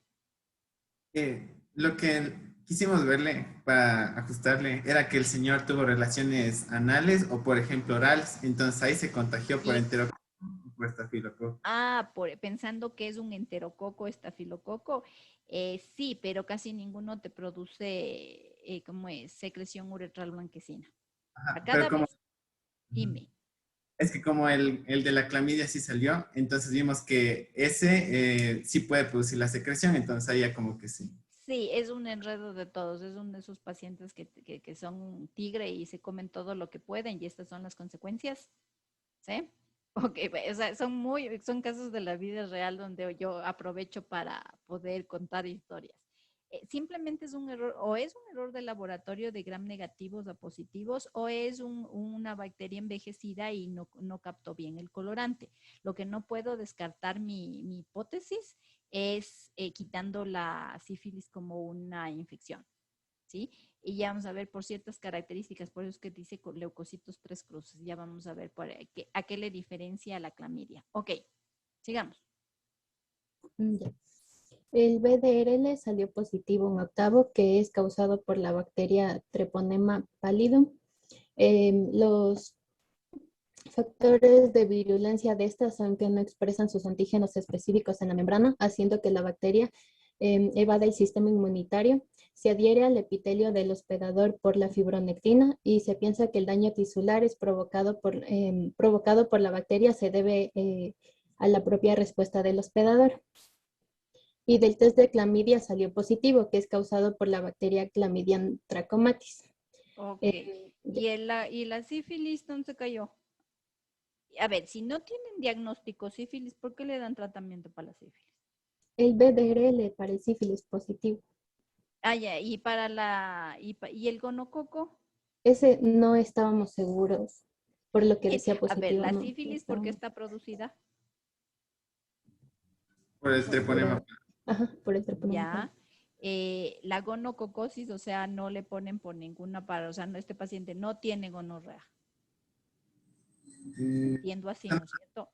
[SPEAKER 2] Lo que quisimos verle para ajustarle era que el señor tuvo relaciones anales o, por ejemplo, orales. Entonces ahí se contagió por enterococo y por estafilococo.
[SPEAKER 1] Pensando que es un enterococo, estafilococo, sí, pero casi ninguno te produce, ¿cómo es? Secreción uretral blanquecina. A
[SPEAKER 2] Ajá, pero
[SPEAKER 1] cada
[SPEAKER 2] como
[SPEAKER 1] vez, dime.
[SPEAKER 2] es que como el de la clamidia sí salió, entonces vimos que ese sí puede producir la secreción, entonces ahí ya como que sí.
[SPEAKER 1] Sí, es un enredo de todos, es uno de esos pacientes que son un tigre y se comen todo lo que pueden y estas son las consecuencias, ¿sí? Ok, o sea, son casos de la vida real donde yo aprovecho para poder contar historias. Simplemente es un error, o es un error de laboratorio de gram negativos a positivos, o es una bacteria envejecida y no captó bien el colorante. Lo que no puedo descartar mi hipótesis es quitando la sífilis como una infección, ¿sí? Y ya vamos a ver por ciertas características, por eso es que dice con leucocitos 3 cruces, ya vamos a ver a qué le diferencia a la clamidia. Ok, sigamos.
[SPEAKER 7] Ya. El BDRL salió positivo en octavo, que es causado por la bacteria Treponema pallidum. Los factores de virulencia de estas son que no expresan sus antígenos específicos en la membrana, haciendo que la bacteria evada el sistema inmunitario. Se adhiere al epitelio del hospedador por la fibronectina y se piensa que el daño tisular es provocado por la bacteria, se debe a la propia respuesta del hospedador. Y del test de clamidia salió positivo, que es causado por la bacteria Clamidium trachomatis.
[SPEAKER 1] Ok, ¿y la sífilis dónde se cayó? A ver, si no tienen diagnóstico sífilis, ¿por qué le dan tratamiento para la sífilis?
[SPEAKER 7] El BDRL para el sífilis positivo.
[SPEAKER 1] Ah, ya, y el gonococo.
[SPEAKER 7] Ese no estábamos seguros, por lo que
[SPEAKER 1] Bien,
[SPEAKER 7] decía
[SPEAKER 1] a ver,
[SPEAKER 7] positivo,
[SPEAKER 1] la
[SPEAKER 7] no
[SPEAKER 1] sífilis, ¿por qué
[SPEAKER 7] estábamos
[SPEAKER 1] está producida?
[SPEAKER 2] Por el treponema.
[SPEAKER 7] por el treponema.
[SPEAKER 1] Ya. La gonococosis, o sea, no le ponen por ninguna para, o sea, no, este paciente no tiene gonorrea.
[SPEAKER 2] Mm,
[SPEAKER 1] Entiendo así, ¿no es cierto?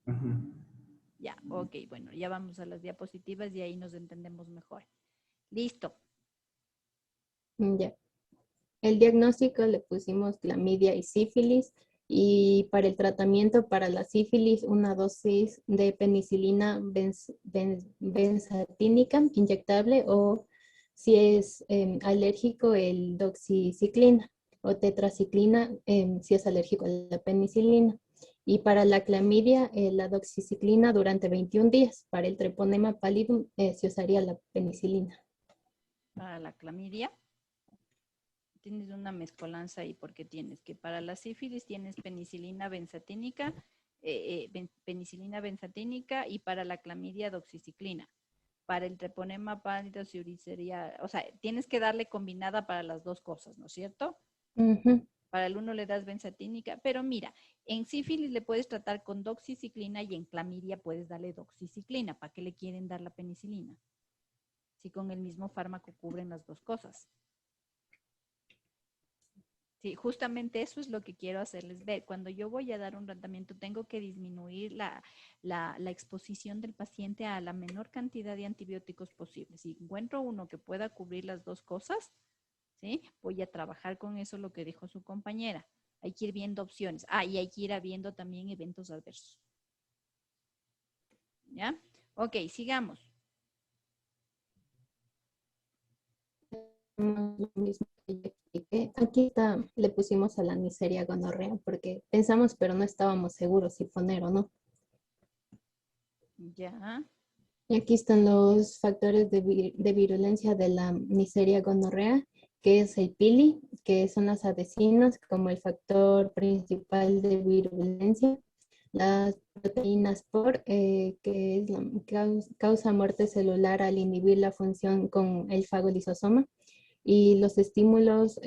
[SPEAKER 2] ujú.
[SPEAKER 1] Ya, ok, bueno, ya vamos a las diapositivas y ahí nos entendemos mejor. Listo.
[SPEAKER 7] Ya. El diagnóstico le pusimos clamidia y sífilis, y para el tratamiento para la sífilis una dosis de penicilina benzatínica inyectable, o si es alérgico, el doxiciclina o tetraciclina si es alérgico a la penicilina. Y para la clamidia, la doxiciclina durante 21 días. Para el treponema pallidum se usaría la penicilina.
[SPEAKER 1] Para la clamidia. tienes una mezcolanza ahí porque tienes que para la sífilis tienes penicilina benzatínica, penicilina benzatínica y para la clamidia doxiciclina. Para el treponema pándidos y uricerial, o sea, tienes que darle combinada para las dos cosas, ¿no es cierto?
[SPEAKER 7] Ujú.
[SPEAKER 1] Para el uno le das benzatínica, pero mira, en sífilis le puedes tratar con doxiciclina y en clamidia puedes darle doxiciclina. ¿Para qué le quieren dar la penicilina? Si con el mismo fármaco cubren las dos cosas. Sí, justamente eso es lo que quiero hacerles ver. Cuando yo voy a dar un tratamiento, tengo que disminuir la exposición del paciente a la menor cantidad de antibióticos posible. Si encuentro uno que pueda cubrir las dos cosas, ¿sí? Voy a trabajar con eso, lo que dijo su compañera. Hay que ir viendo opciones. Ah, y hay que ir viendo también eventos adversos. ¿Ya? Ok, sigamos.
[SPEAKER 7] Lo mismo que yo expliqué. Aquí está, le pusimos a la Neisseria gonorrea porque pensamos, pero no estábamos seguros si poner o no.
[SPEAKER 1] Ya.
[SPEAKER 7] Y aquí están los factores de virulencia de la Neisseria gonorrea, que es el pili, que son las adhesinas como el factor principal de virulencia, las proteínas por, que es causa muerte celular al inhibir la función con el fagolisosoma, y los estímulos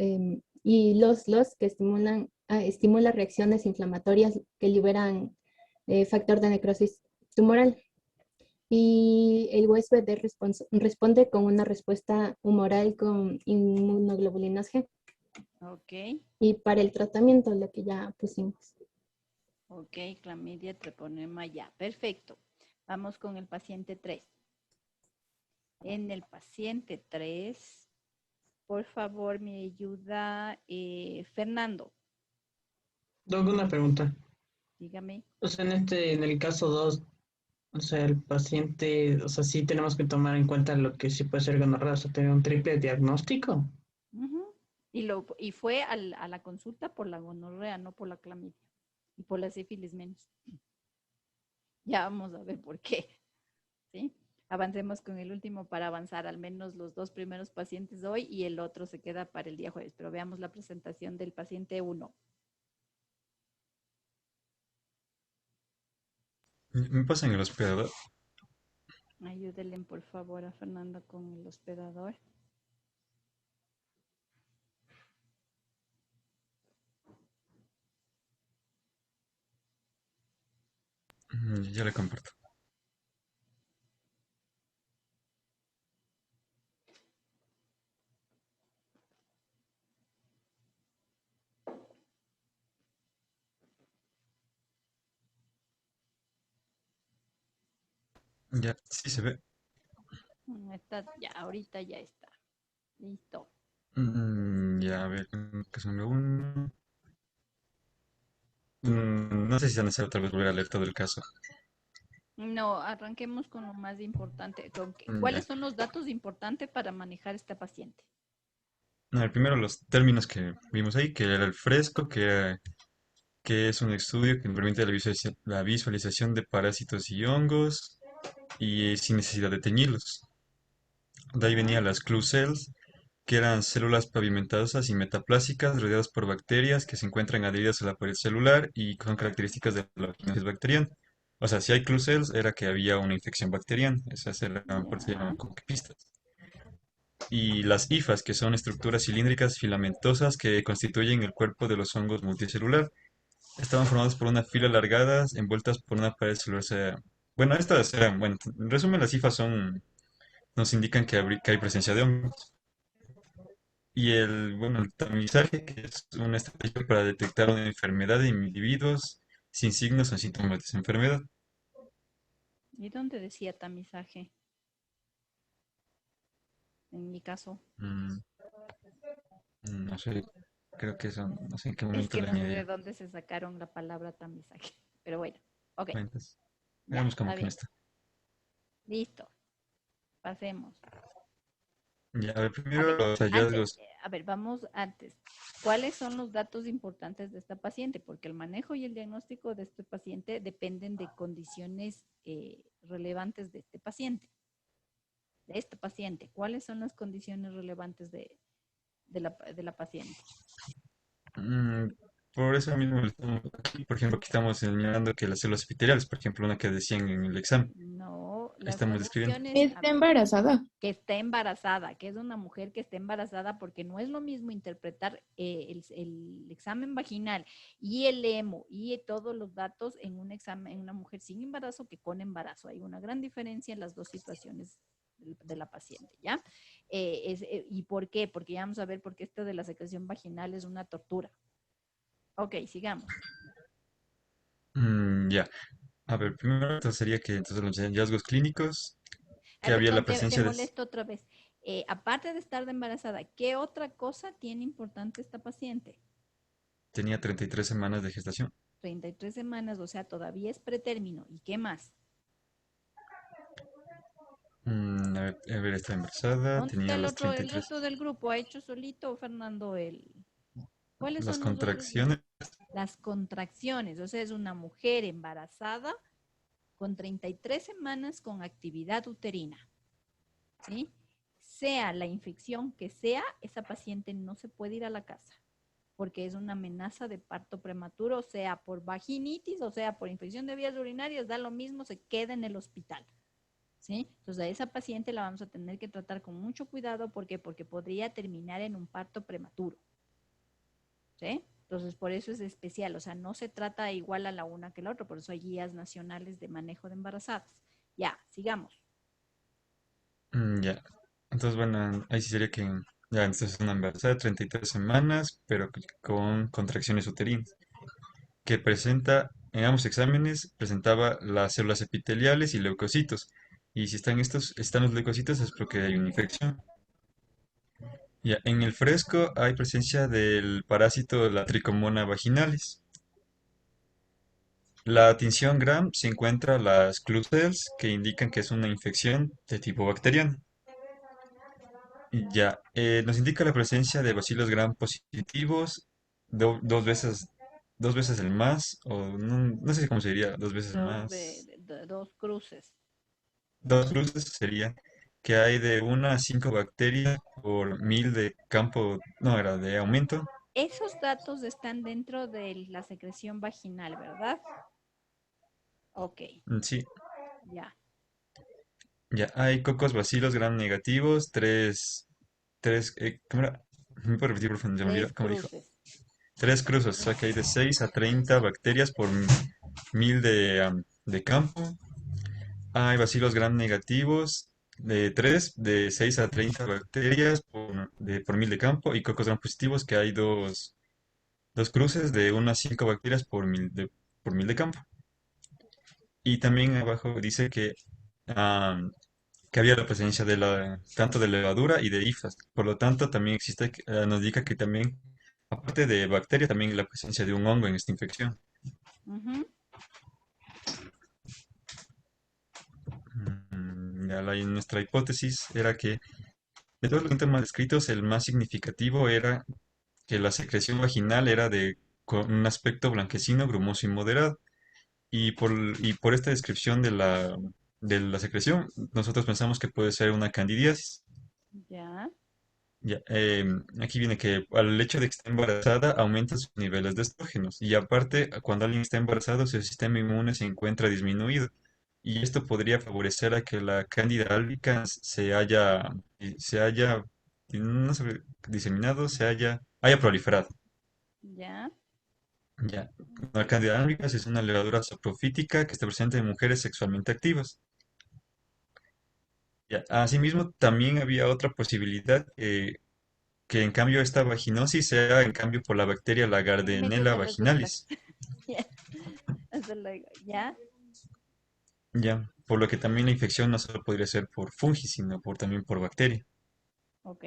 [SPEAKER 7] y los que estimulan reacciones inflamatorias que liberan factor de necrosis tumoral. Y el huésped responde con una respuesta humoral con inmunoglobulinas G.
[SPEAKER 1] Ok.
[SPEAKER 7] Y para el tratamiento, lo que ya pusimos.
[SPEAKER 1] Ok, clamidia, treponema, ya. Perfecto. Vamos con el paciente 3. En el paciente 3, por favor, me ayuda Fernando.
[SPEAKER 8] Tengo una pregunta.
[SPEAKER 1] Dígame.
[SPEAKER 8] O sea, en el caso 2, o sea, el paciente, o sea, sí tenemos que tomar en cuenta lo que sí puede ser gonorrea, o sea, tener un triple diagnóstico.
[SPEAKER 1] Ujú. Y fue a la consulta por la gonorrea, no por la clamidia. Y por la sífilis menos. Ya vamos a ver por qué. ¿Sí? Avancemos con el último para avanzar al menos los dos primeros pacientes hoy y el otro se queda para el día jueves. Pero veamos la presentación del paciente 1.
[SPEAKER 9] ¿Me pasan el hospedador?
[SPEAKER 1] Ayúdenle por favor a Fernando con el hospedador.
[SPEAKER 9] Ya le comparto. Ya, sí se ve.
[SPEAKER 1] Está, ya, ahorita ya está. Listo.
[SPEAKER 9] Ya, a ver, que son uno. No sé si es necesario tal vez volver a leer todo el caso.
[SPEAKER 1] No, arranquemos con lo más importante.
[SPEAKER 9] Ya.
[SPEAKER 1] ¿Cuáles son los datos importantes para manejar esta paciente?
[SPEAKER 9] A ver, primero los términos que vimos ahí, que era el fresco, que es un estudio que permite la visualización de parásitos y hongos y sin necesidad de teñirlos. De ahí
[SPEAKER 1] Ya,
[SPEAKER 9] venían las clue cells, que eran células pavimentosas y metaplásicas rodeadas por bacterias que se encuentran adheridas a la pared celular y son características de la vaginosis bacteriana. O sea, si hay clue cells era que había una infección bacteriana. Esas eran, por eso se llaman
[SPEAKER 1] ya,
[SPEAKER 9] como que pistas. Y las hifas, que son estructuras cilíndricas filamentosas que constituyen el cuerpo de los hongos multicelular. Estaban formadas por una fila alargadas, envueltas por una pared celular. Bueno, estas eran, bueno, en resumen, las hifas nos indican que hay presencia de hongos. Y bueno, el tamizaje, que es una estrategia para detectar una enfermedad en individuos sin signos o síntomas de esa enfermedad.
[SPEAKER 1] ¿y dónde decía tamizaje? En mi caso,
[SPEAKER 9] Mm, no sé, creo que eso, no sé en qué
[SPEAKER 1] es
[SPEAKER 9] momento
[SPEAKER 1] que
[SPEAKER 9] le
[SPEAKER 1] no sé de
[SPEAKER 9] añadieron.
[SPEAKER 1] dónde se sacaron la palabra tamizaje. Pero bueno, ok,
[SPEAKER 9] Bueno, entonces,
[SPEAKER 1] ya,
[SPEAKER 9] veamos cómo
[SPEAKER 1] está
[SPEAKER 9] que no
[SPEAKER 1] bien.
[SPEAKER 9] está.
[SPEAKER 1] Listo, pasemos.
[SPEAKER 9] Ya, a ver,
[SPEAKER 1] A
[SPEAKER 9] primero
[SPEAKER 1] ver,
[SPEAKER 9] los
[SPEAKER 1] antes,
[SPEAKER 9] hallazgos.
[SPEAKER 1] a ver, vamos antes. ¿Cuáles son los datos importantes de esta paciente? Porque el manejo y el diagnóstico de este paciente dependen de condiciones relevantes de este paciente. De esta paciente, ¿cuáles son las condiciones relevantes de de la paciente.
[SPEAKER 9] Mm, por eso mismo, aquí, por ejemplo, aquí estamos señalando que las células epiteliales, por ejemplo, una que decían en el examen,
[SPEAKER 1] No, las
[SPEAKER 9] estamos describiendo.
[SPEAKER 1] conexiones,
[SPEAKER 6] Está embarazada.
[SPEAKER 1] que está embarazada, que es una mujer que está embarazada, porque no es lo mismo interpretar el examen vaginal y el hemo y todos los datos en un examen, en una mujer sin embarazo que con embarazo. Hay una gran diferencia en las dos situaciones de la paciente, ¿ya? ¿Y por qué? Porque ya vamos a ver por qué esto de la secreción vaginal es una tortura. Ok, sigamos.
[SPEAKER 9] Ya. A ver, primero entonces sería que entonces los hallazgos clínicos,
[SPEAKER 1] Ay,
[SPEAKER 9] que había la
[SPEAKER 1] perdón, te
[SPEAKER 9] presencia de...
[SPEAKER 1] molesto otra vez. Aparte de estar de embarazada, ¿qué otra cosa tiene importante esta paciente?
[SPEAKER 9] Tenía 33 semanas de gestación.
[SPEAKER 1] 33 semanas, o sea, todavía es pretérmino. ¿Y qué más?
[SPEAKER 9] A ver, está embarazada,
[SPEAKER 1] ¿Dónde está
[SPEAKER 9] tenía las
[SPEAKER 1] el
[SPEAKER 9] 33,
[SPEAKER 1] resto del grupo? ¿Ha hecho solito Fernando el? ¿Cuáles
[SPEAKER 9] las
[SPEAKER 1] son los otros dos?
[SPEAKER 9] contracciones.
[SPEAKER 1] Las contracciones, o sea, es una mujer embarazada con 33 semanas con actividad uterina, ¿sí? Sea la infección que sea, esa paciente no se puede ir a la casa porque es una amenaza de parto prematuro, sea por vaginitis o sea por infección de vías urinarias, da lo mismo, se queda en el hospital. ¿Sí? Entonces a esa paciente la vamos a tener que tratar con mucho cuidado. ¿Por qué? Porque podría terminar en un parto prematuro. ¿Sí? Entonces por eso es especial, o sea, no se trata igual a la una que la otra, por eso hay guías nacionales de manejo de embarazadas. Ya, sigamos.
[SPEAKER 9] Ya. Entonces, bueno, ahí sí sería que ya, entonces es una embarazada de 33 semanas, pero con contracciones uterinas, que presenta, en ambos exámenes, presentaba las células epiteliales y leucocitos. Y si están los leucocitos es porque hay una infección. Ya, en el fresco hay presencia del parásito la Tricomona vaginalis. La tinción Gram se encuentra las clustels que indican que es una infección de tipo bacteriano. Ya, nos indica la presencia de bacilos Gram positivos dos veces el más, o no sé cómo se diría, dos veces más.
[SPEAKER 1] Dos cruces.
[SPEAKER 9] Dos cruces sería que hay de 1 a 5 bacterias por 1000 de campo, no, era de aumento.
[SPEAKER 1] Esos datos están dentro de la secreción vaginal, ¿verdad? Ok,
[SPEAKER 9] Sí,
[SPEAKER 1] ya.
[SPEAKER 9] ya hay cocos bacilos gram negativos, ¿cómo era? ¿Me puedo repetir, por favor? Se me olvidó,
[SPEAKER 1] Tres
[SPEAKER 9] ¿cómo dijo?
[SPEAKER 1] cruces.
[SPEAKER 9] 3 cruzos, o sea que hay de 6 a 30 bacterias por 1000 de campo. Hay bacilos gram negativos de 6 a 30 bacterias por 1000 de campo y cocos gram positivos que hay dos cruces de 1 a 5 bacterias por 1000 de campo. Y también abajo dice que había la presencia tanto de levadura y de hifas. Por lo tanto, también nos indica que también, aparte de bacterias, también la presencia de un hongo en esta infección.
[SPEAKER 1] Ujú.
[SPEAKER 9] Nuestra hipótesis era que de todos los síntomas descritos, el más significativo era que la secreción vaginal era con un aspecto blanquecino, grumoso y moderado. Y por esta descripción de la secreción, nosotros pensamos que puede ser una candidiasis.
[SPEAKER 1] Ya.
[SPEAKER 9] Ya, aquí viene que al hecho de que está embarazada aumenta sus niveles de estrógenos y aparte cuando alguien está embarazado su sistema inmune se encuentra disminuido y esto podría favorecer a que la Candida albicans se haya no sé, diseminado, haya proliferado.
[SPEAKER 1] Ya.
[SPEAKER 9] Ya. La Candida albicans es una levadura saprofítica que está presente en mujeres sexualmente activas. Ya. Asimismo, también había otra posibilidad que en cambio esta vaginosis sea en cambio por la bacteria la
[SPEAKER 1] Me
[SPEAKER 9] Gardnerella
[SPEAKER 1] gustan las dudas.
[SPEAKER 9] vaginalis,
[SPEAKER 1] Ya. Hasta luego. Ya.
[SPEAKER 9] ya, por lo que también la infección no solo podría ser por fungi, sino también por bacteria.
[SPEAKER 1] Ok.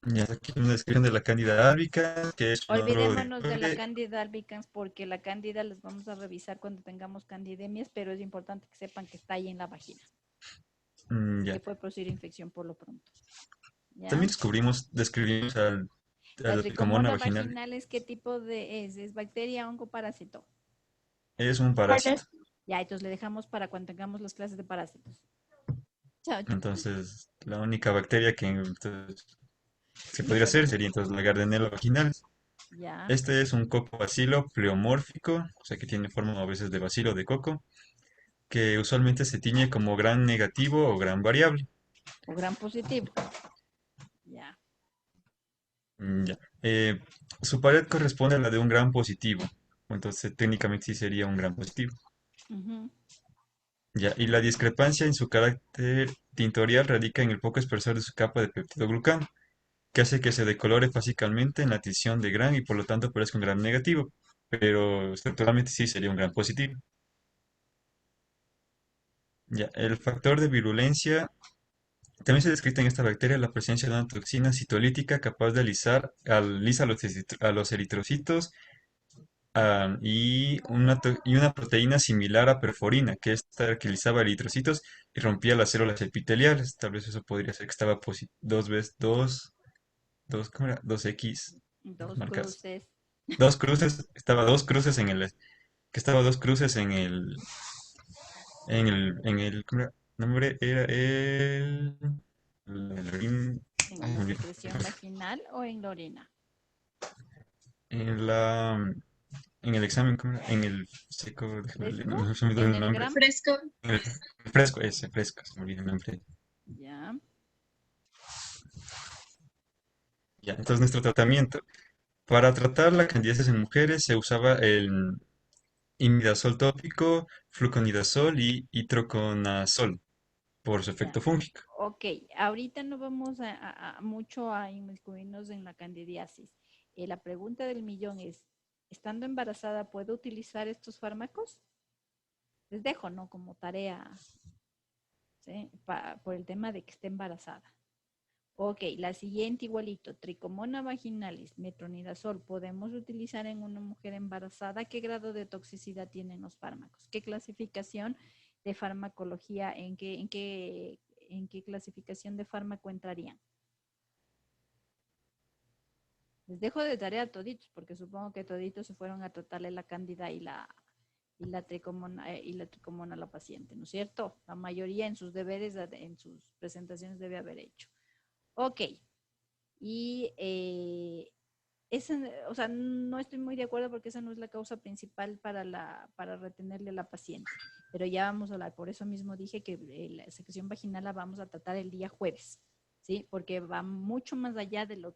[SPEAKER 9] Ya, aquí una descripción de la Candida albicans, que es un
[SPEAKER 1] Olvidémonos de la Candida albicans porque la Candida les vamos a revisar cuando tengamos candidemias, pero es importante que sepan que está ahí en la vagina, que
[SPEAKER 9] ya.
[SPEAKER 1] puede producir infección por lo pronto. ¿Ya?
[SPEAKER 9] También describimos
[SPEAKER 1] La
[SPEAKER 9] al Tricomona
[SPEAKER 1] tricomona
[SPEAKER 9] vaginal.
[SPEAKER 1] vaginal, ¿qué tipo de es? ¿Es bacteria, hongo, parásito?
[SPEAKER 9] Es un parásito.
[SPEAKER 1] Ya, entonces le dejamos para cuando tengamos las clases de parásitos. Chao, chao.
[SPEAKER 9] Entonces, la única bacteria que entonces, se podría hacer sería entonces la Gardnerella vaginalis.
[SPEAKER 1] Ya,
[SPEAKER 9] Este es un cocobacilo pleomórfico, o sea que tiene forma a veces de bacilo de coco, que usualmente se tiñe como gran negativo o gran variable.
[SPEAKER 1] o gran positivo. Ya,
[SPEAKER 9] Ya. Su pared corresponde a la de un gran positivo, entonces técnicamente sí sería un gran positivo.
[SPEAKER 1] ujú,
[SPEAKER 9] Ya. Y la discrepancia en su carácter tintorial radica en el poco espesor de su capa de peptidoglucano, que hace que se decolore fácilmente en la adición de gran y por lo tanto parezca un gran negativo, pero estructuralmente sí sería un gran positivo. Ya. El factor de virulencia también se descrita en esta bacteria la presencia de una toxina citolítica capaz de alisa a los eritrocitos y una proteína similar a perforina, que esta que lisaba eritrocitos y rompía las células epiteliales. Tal vez eso podría ser que estaba dos veces, ¿cómo era? Dos X
[SPEAKER 1] dos
[SPEAKER 9] marcadas.
[SPEAKER 1] cruces.
[SPEAKER 9] Dos cruces, que estaba dos cruces en el, ¿cómo era? Nombre era ay,
[SPEAKER 1] ¿En
[SPEAKER 9] me
[SPEAKER 1] la
[SPEAKER 9] olvidó.
[SPEAKER 1] secreción vaginal o en la orina?
[SPEAKER 9] En en el examen, ¿cómo era? En el seco, déjame leer,
[SPEAKER 1] ¿Fresco?
[SPEAKER 9] se me olvidó
[SPEAKER 1] ¿En
[SPEAKER 9] el
[SPEAKER 1] el
[SPEAKER 9] nombre.
[SPEAKER 1] gram?
[SPEAKER 6] Fresco.
[SPEAKER 9] El fresco, ese, fresco, se me olvidó el nombre.
[SPEAKER 1] Ya,
[SPEAKER 9] Ya, entonces nuestro tratamiento. Para tratar la candidiasis en mujeres se usaba el imidazol tópico, fluconidazol y itroconazol por su
[SPEAKER 1] ya.
[SPEAKER 9] efecto fúngico.
[SPEAKER 1] Ok, ahorita no vamos mucho a inmiscuirnos en la candidiasis. La pregunta del millón es, ¿estando embarazada puedo utilizar estos fármacos? Les dejo, ¿no? Como tarea, ¿sí? Por el tema de que esté embarazada. Ok, la siguiente igualito, tricomona vaginalis, metronidazol, ¿podemos utilizar en una mujer embarazada? ¿Qué grado de toxicidad tienen los fármacos? ¿Qué clasificación de farmacología, en qué clasificación de fármaco entrarían? Les dejo de tarea a toditos, porque supongo que toditos se fueron a tratarle la cándida y la tricomona a la paciente, ¿no es cierto? La mayoría en sus deberes, en sus presentaciones debe haber hecho. Ok, y o sea, no estoy muy de acuerdo porque esa no es la causa principal para retenerle a la paciente, pero ya vamos a hablar, por eso mismo dije que la secreción vaginal la vamos a tratar el día jueves, ¿sí? Porque va mucho más allá de lo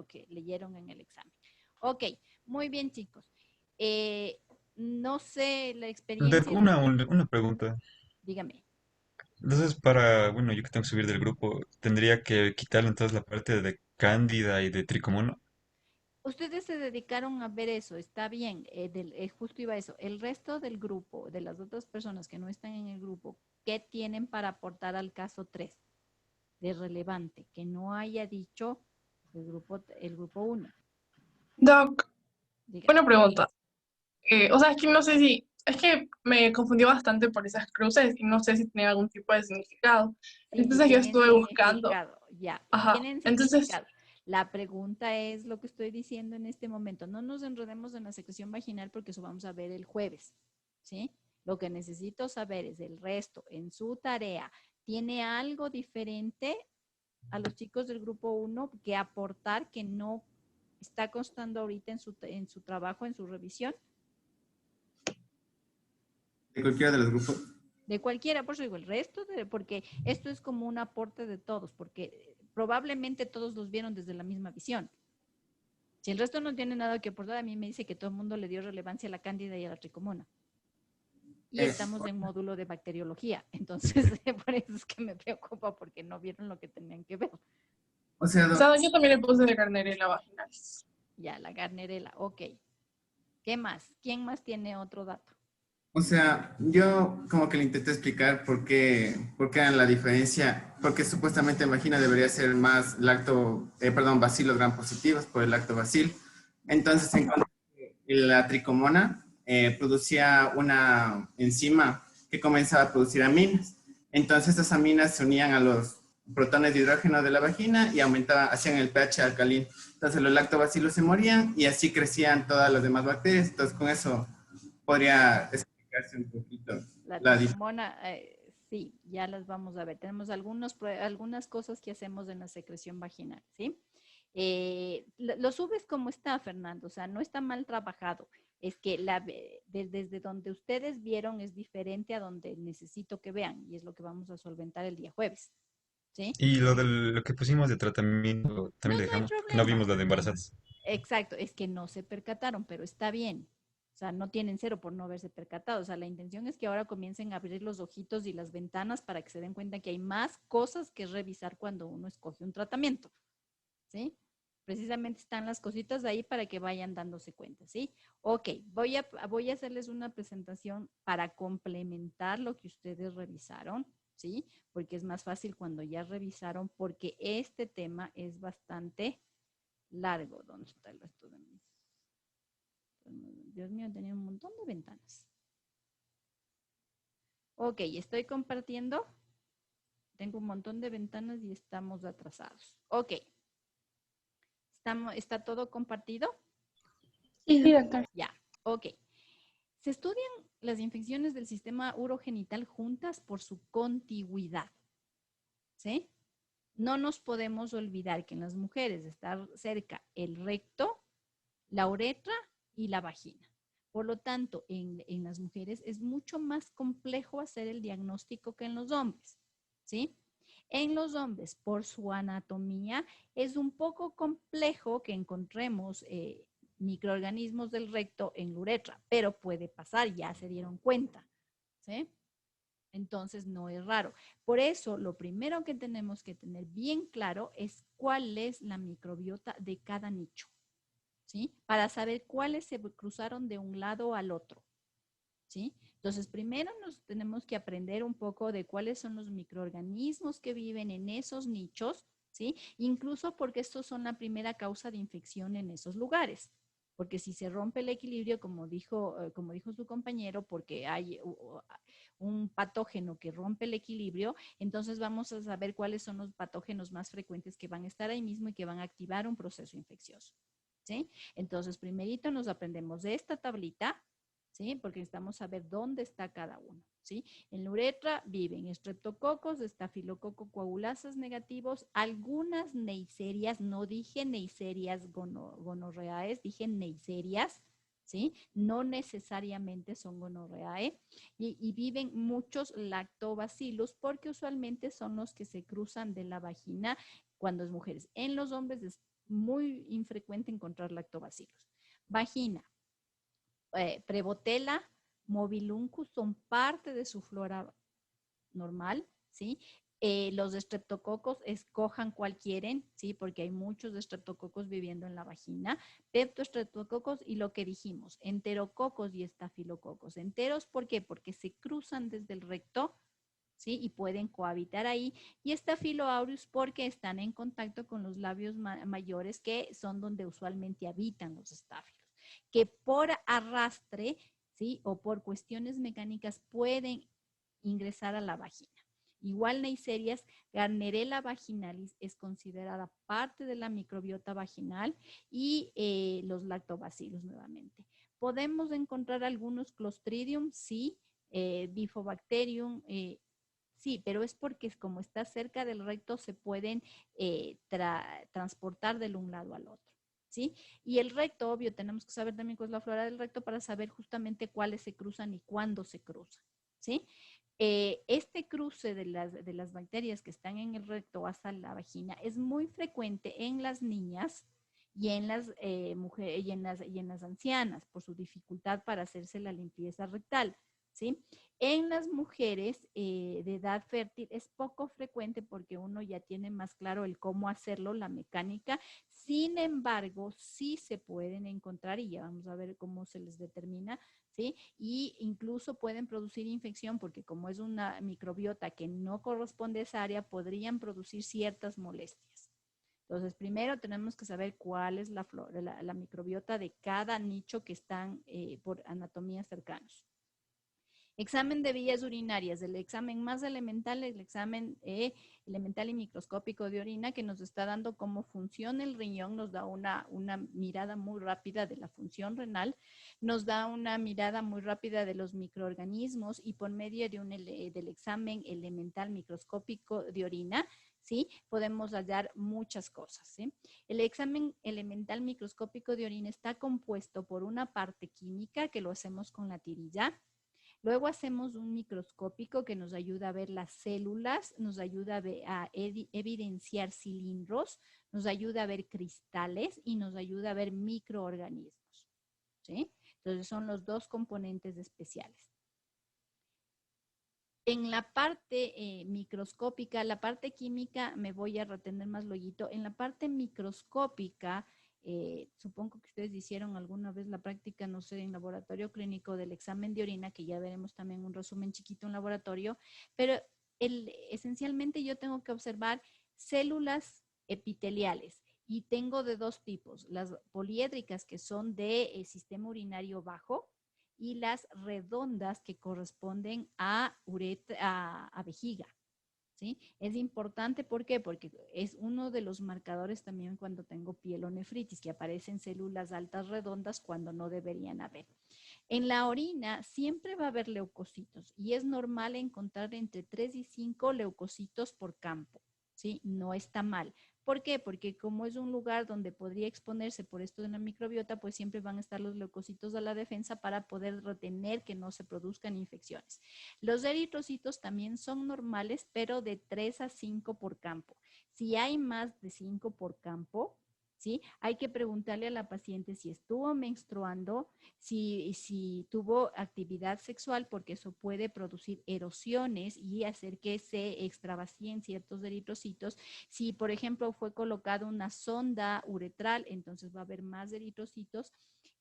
[SPEAKER 1] que leyeron en el examen. Ok, muy bien, chicos. No sé la experiencia.
[SPEAKER 9] Una pregunta.
[SPEAKER 1] Dígame.
[SPEAKER 9] Entonces, bueno, yo que tengo que subir del grupo, tendría que quitarle entonces la parte de cándida y de tricomono.
[SPEAKER 1] Ustedes se dedicaron a ver eso, está bien, justo iba a eso. El resto del grupo, de las otras personas que no están en el grupo, ¿qué tienen para aportar al caso 3 de relevante? Que no haya dicho el grupo 1.
[SPEAKER 3] Doc,
[SPEAKER 1] Diga.
[SPEAKER 3] una pregunta. O sea, es que no sé si, es que me confundió bastante por esas cruces y no sé si tenía algún tipo de significado.
[SPEAKER 1] Sí, sí,
[SPEAKER 3] Entonces yo
[SPEAKER 1] tienen
[SPEAKER 3] estuve buscando.
[SPEAKER 1] significado, ya,
[SPEAKER 3] Ajá.
[SPEAKER 1] tienen
[SPEAKER 3] Entonces,
[SPEAKER 1] significado. La pregunta es lo que estoy diciendo en este momento. No nos enredemos en la secreción vaginal porque eso vamos a ver el jueves, ¿sí? Lo que necesito saber es el resto en su tarea. ¿Tiene algo diferente a los chicos del grupo 1 que aportar que no está constando ahorita en su trabajo, en su revisión?
[SPEAKER 2] De cualquiera de los grupos.
[SPEAKER 1] De cualquiera, por eso digo, el resto, porque esto es como un aporte de todos, porque probablemente todos los vieron desde la misma visión. Si el resto no tiene nada que aportar, a mí me dice que todo el mundo le dio relevancia a la cándida y a la tricomona. Y estamos en módulo de bacteriología, entonces por eso es que me preocupa, porque no vieron lo que tenían que ver.
[SPEAKER 2] O sea,
[SPEAKER 3] o sea, yo también le puse de Gardnerella vaginalis.
[SPEAKER 1] Ya, la Gardnerella, ok. ¿Qué más? ¿Quién más tiene otro dato?
[SPEAKER 2] o sea, yo como que le intenté explicar por qué la diferencia, porque supuestamente vagina debería ser más bacilos gram positivos por el lactobacil. Entonces, encontré que la tricomona producía una enzima que comenzaba a producir aminas. Entonces, estas aminas se unían a los protones de hidrógeno de la vagina y hacían el pH alcalino. Entonces, los lactobacilos se morían y así crecían todas las demás bacterias. Entonces, con eso podría explicarse un poquito
[SPEAKER 1] La
[SPEAKER 2] la
[SPEAKER 1] tricomona Sí, ya las vamos a ver. Tenemos algunas cosas que hacemos en la secreción vaginal, ¿sí? Lo subes como está, Fernando, o sea, no está mal trabajado. Es que desde donde ustedes vieron es diferente a donde necesito que vean y es lo que vamos a solventar el día jueves, ¿sí?
[SPEAKER 9] Y lo que pusimos de tratamiento también
[SPEAKER 1] No,
[SPEAKER 9] lo
[SPEAKER 1] no hay
[SPEAKER 9] dejamos, porque no
[SPEAKER 1] problema.
[SPEAKER 9] vimos la de embarazadas.
[SPEAKER 1] Exacto, es que no se percataron, pero está bien. O sea, no tienen cero por no haberse percatado. O sea, la intención es que ahora comiencen a abrir los ojitos y las ventanas para que se den cuenta que hay más cosas que revisar cuando uno escoge un tratamiento, ¿sí? Precisamente están las cositas ahí para que vayan dándose cuenta, ¿sí? Ok, voy a hacerles una presentación para complementar lo que ustedes revisaron, ¿sí? Porque es más fácil cuando ya revisaron, porque este tema es bastante largo. ¿Dónde está el resto de mis? Dios mío, tenía un montón de ventanas. Ok, estoy compartiendo. Tengo un montón de ventanas y estamos atrasados. Ok. ¿Está todo compartido?
[SPEAKER 6] Sí, doctor.
[SPEAKER 1] Ya, ok. Se estudian las infecciones del sistema urogenital juntas por su contigüidad. ¿Sí? No nos podemos olvidar que en las mujeres está cerca el recto, la uretra y la vagina. Por lo tanto, en las mujeres es mucho más complejo hacer el diagnóstico que en los hombres, ¿sí? En los hombres, por su anatomía, es un poco complejo que encontremos microorganismos del recto en la uretra, pero puede pasar, ya se dieron cuenta, ¿sí? Entonces no es raro. Por eso, lo primero que tenemos que tener bien claro es cuál es la microbiota de cada nicho, ¿sí? Para saber cuáles se cruzaron de un lado al otro, ¿sí? Entonces, primero nos tenemos que aprender un poco de cuáles son los microorganismos que viven en esos nichos, ¿sí? Incluso porque estos son la primera causa de infección en esos lugares. Porque si se rompe el equilibrio, como dijo su compañero, porque hay un patógeno que rompe el equilibrio, entonces vamos a saber cuáles son los patógenos más frecuentes que van a estar ahí mismo y que van a activar un proceso infeccioso, ¿sí? Entonces, primerito nos aprendemos de esta tablita, ¿sí? Porque necesitamos saber dónde está cada uno, ¿sí? En la uretra viven estreptococos, estafilococo coagulasa negativos, algunas neiserias, no dije neiserias gonorreae, dije neiserias, ¿sí? No necesariamente son gonorreae, y viven muchos lactobacillus porque usualmente son los que se cruzan de la vagina cuando es mujeres. En los hombres es muy infrecuente encontrar lactobacillus. Vagina, Prevotella, Mobiluncus son parte de su flora normal, ¿sí? Los estreptococos, escojan cuál quieren, ¿sí? Porque hay muchos estreptococos viviendo en la vagina. Peptoestreptococos y lo que dijimos, enterococos y estafilococos. Enteros, ¿por qué? Porque se cruzan desde el recto, ¿sí? Y pueden cohabitar ahí. Y Staphylo aureus porque están en contacto con los labios mayores, que son donde usualmente habitan los estáfilos, que por arrastre, ¿sí? O por cuestiones mecánicas pueden ingresar a la vagina. Igual Neiserias, Gardnerella vaginalis es considerada parte de la microbiota vaginal y los lactobacillus nuevamente. Podemos encontrar algunos Clostridium, sí, Bifidobacterium, sí, pero es porque como está cerca del recto se pueden transportar de un lado al otro, ¿sí? Y el recto, obvio, tenemos que saber también cuál es la flora del recto para saber justamente cuáles se cruzan y cuándo se cruzan, ¿sí? Este cruce de las bacterias que están en el recto hasta la vagina es muy frecuente en las niñas y en las mujeres y en las ancianas por su dificultad para hacerse la limpieza rectal, ¿sí? En las mujeres de edad fértil es poco frecuente porque uno ya tiene más claro el cómo hacerlo, la mecánica. Sin embargo, sí se pueden encontrar, y ya vamos a ver cómo se les determina, ¿sí? Y incluso pueden producir infección porque como es una microbiota que no corresponde a esa área, podrían producir ciertas molestias. Entonces, primero tenemos que saber cuál es la microbiota de cada nicho que están por anatomía cercanos. Examen de vías urinarias, el examen más elemental, el examen elemental y microscópico de orina que nos está dando cómo funciona el riñón, nos da una mirada muy rápida de la función renal, nos da una mirada muy rápida de los microorganismos y por medio de del examen elemental microscópico de orina, ¿sí? Podemos hallar muchas cosas, ¿sí? El examen elemental microscópico de orina está compuesto por una parte química que lo hacemos con la tirilla. Luego hacemos un microscópico que nos ayuda a ver las células, nos ayuda a evidenciar cilindros, nos ayuda a ver cristales y nos ayuda a ver microorganismos, ¿sí? Entonces son los dos componentes especiales. En la parte microscópica, la parte química, me voy a retener más luego. En la parte microscópica, supongo que ustedes hicieron alguna vez la práctica, no sé, en laboratorio clínico del examen de orina, que ya veremos también un resumen chiquito en laboratorio, pero esencialmente yo tengo que observar células epiteliales y tengo de dos tipos, las poliédricas que son de sistema urinario bajo, y las redondas que corresponden a vejiga, ¿sí? Es importante, ¿por qué? Porque es uno de los marcadores también cuando tengo pielonefritis, que aparecen células altas redondas cuando no deberían haber. En la orina siempre va a haber leucocitos y es normal encontrar entre 3 y 5 leucocitos por campo, ¿sí? No está mal. ¿Por qué? Porque como es un lugar donde podría exponerse por esto de la microbiota, pues siempre van a estar los leucocitos a la defensa para poder retener que no se produzcan infecciones. Los eritrocitos también son normales, pero de 3 a 5 por campo. Si hay más de 5 por campo, ¿sí? Hay que preguntarle a la paciente si estuvo menstruando, si tuvo actividad sexual, porque eso puede producir erosiones y hacer que se extravasíen ciertos eritrocitos. Si, por ejemplo, fue colocada una sonda uretral, entonces va a haber más eritrocitos.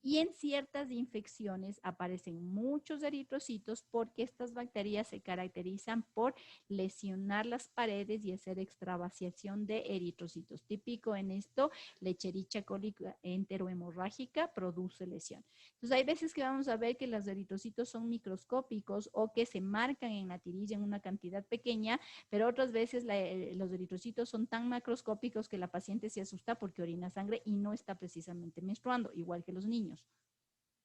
[SPEAKER 1] Y en ciertas infecciones aparecen muchos eritrocitos porque estas bacterias se caracterizan por lesionar las paredes y hacer extravasiación de eritrocitos. Típico en esto, Escherichia coli enterohemorrágica produce lesión. Entonces hay veces que vamos a ver que los eritrocitos son microscópicos o que se marcan en la tirilla en una cantidad pequeña, pero otras veces los eritrocitos son tan macroscópicos que la paciente se asusta porque orina sangre y no está precisamente menstruando, igual que los niños.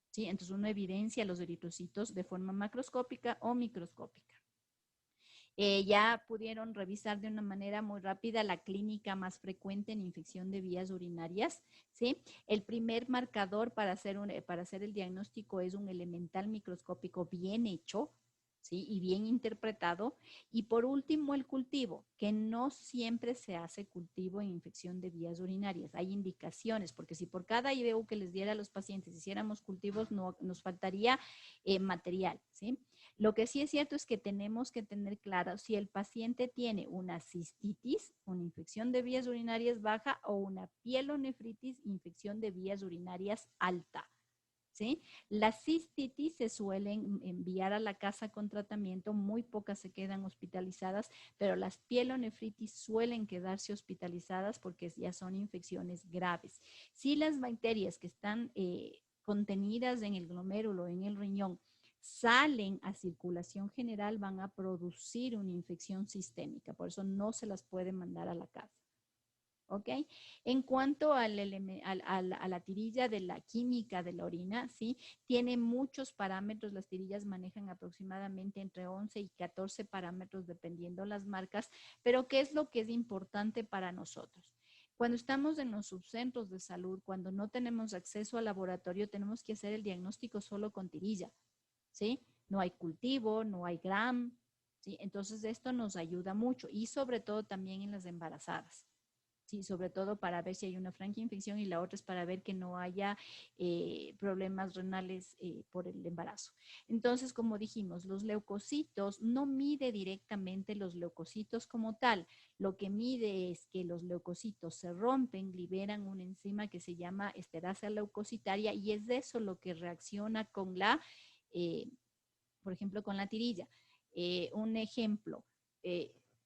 [SPEAKER 1] ¿Sí? Entonces uno evidencia los eritrocitos de forma macroscópica o microscópica. Ya pudieron revisar de una manera muy rápida la clínica más frecuente en infección de vías urinarias, ¿sí? El primer marcador para hacer el diagnóstico es un elemental microscópico bien hecho, ¿sí? Y bien interpretado. Y por último, el cultivo, que no siempre se hace cultivo en infección de vías urinarias. Hay indicaciones, porque si por cada IBU que les diera a los pacientes hiciéramos cultivos, no, nos faltaría material, ¿sí? Lo que sí es cierto es que tenemos que tener claro si el paciente tiene una cistitis, una infección de vías urinarias baja, o una pielonefritis, infección de vías urinarias alta. ¿Sí? Las cistitis se suelen enviar a la casa con tratamiento, muy pocas se quedan hospitalizadas, pero las pielonefritis suelen quedarse hospitalizadas porque ya son infecciones graves. Si las bacterias que están contenidas en el glomérulo, en el riñón, salen a circulación general, van a producir una infección sistémica, por eso no se las puede mandar a la casa. ¿Ok? En cuanto a la tirilla de la química de la orina, ¿sí? Tiene muchos parámetros, las tirillas manejan aproximadamente entre 11 y 14 parámetros dependiendo las marcas, pero ¿qué es lo que es importante para nosotros? Cuando estamos en los subcentros de salud, cuando no tenemos acceso al laboratorio, tenemos que hacer el diagnóstico solo con tirilla, ¿sí? No hay cultivo, no hay gram, ¿sí? Entonces esto nos ayuda mucho y sobre todo también en las embarazadas. Sí, sobre todo para ver si hay una infección y la otra es para ver que no haya problemas renales por el embarazo. Entonces, como dijimos, los leucocitos no mide directamente los leucocitos como tal. Lo que mide es que los leucocitos se rompen, liberan una enzima que se llama esterasa leucocitaria y es de eso lo que reacciona con por ejemplo, con la tirilla. Un ejemplo,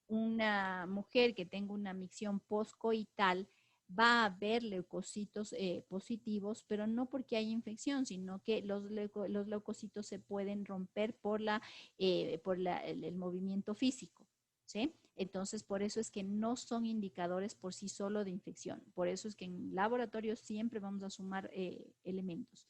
[SPEAKER 1] una mujer que tenga una micción postcoital va a haber leucocitos positivos, pero no porque hay infección, sino que los leucocitos se pueden romper por el movimiento físico, ¿sí? Entonces, por eso es que no son indicadores por sí solo de infección. Por eso es que en laboratorio siempre vamos a sumar elementos.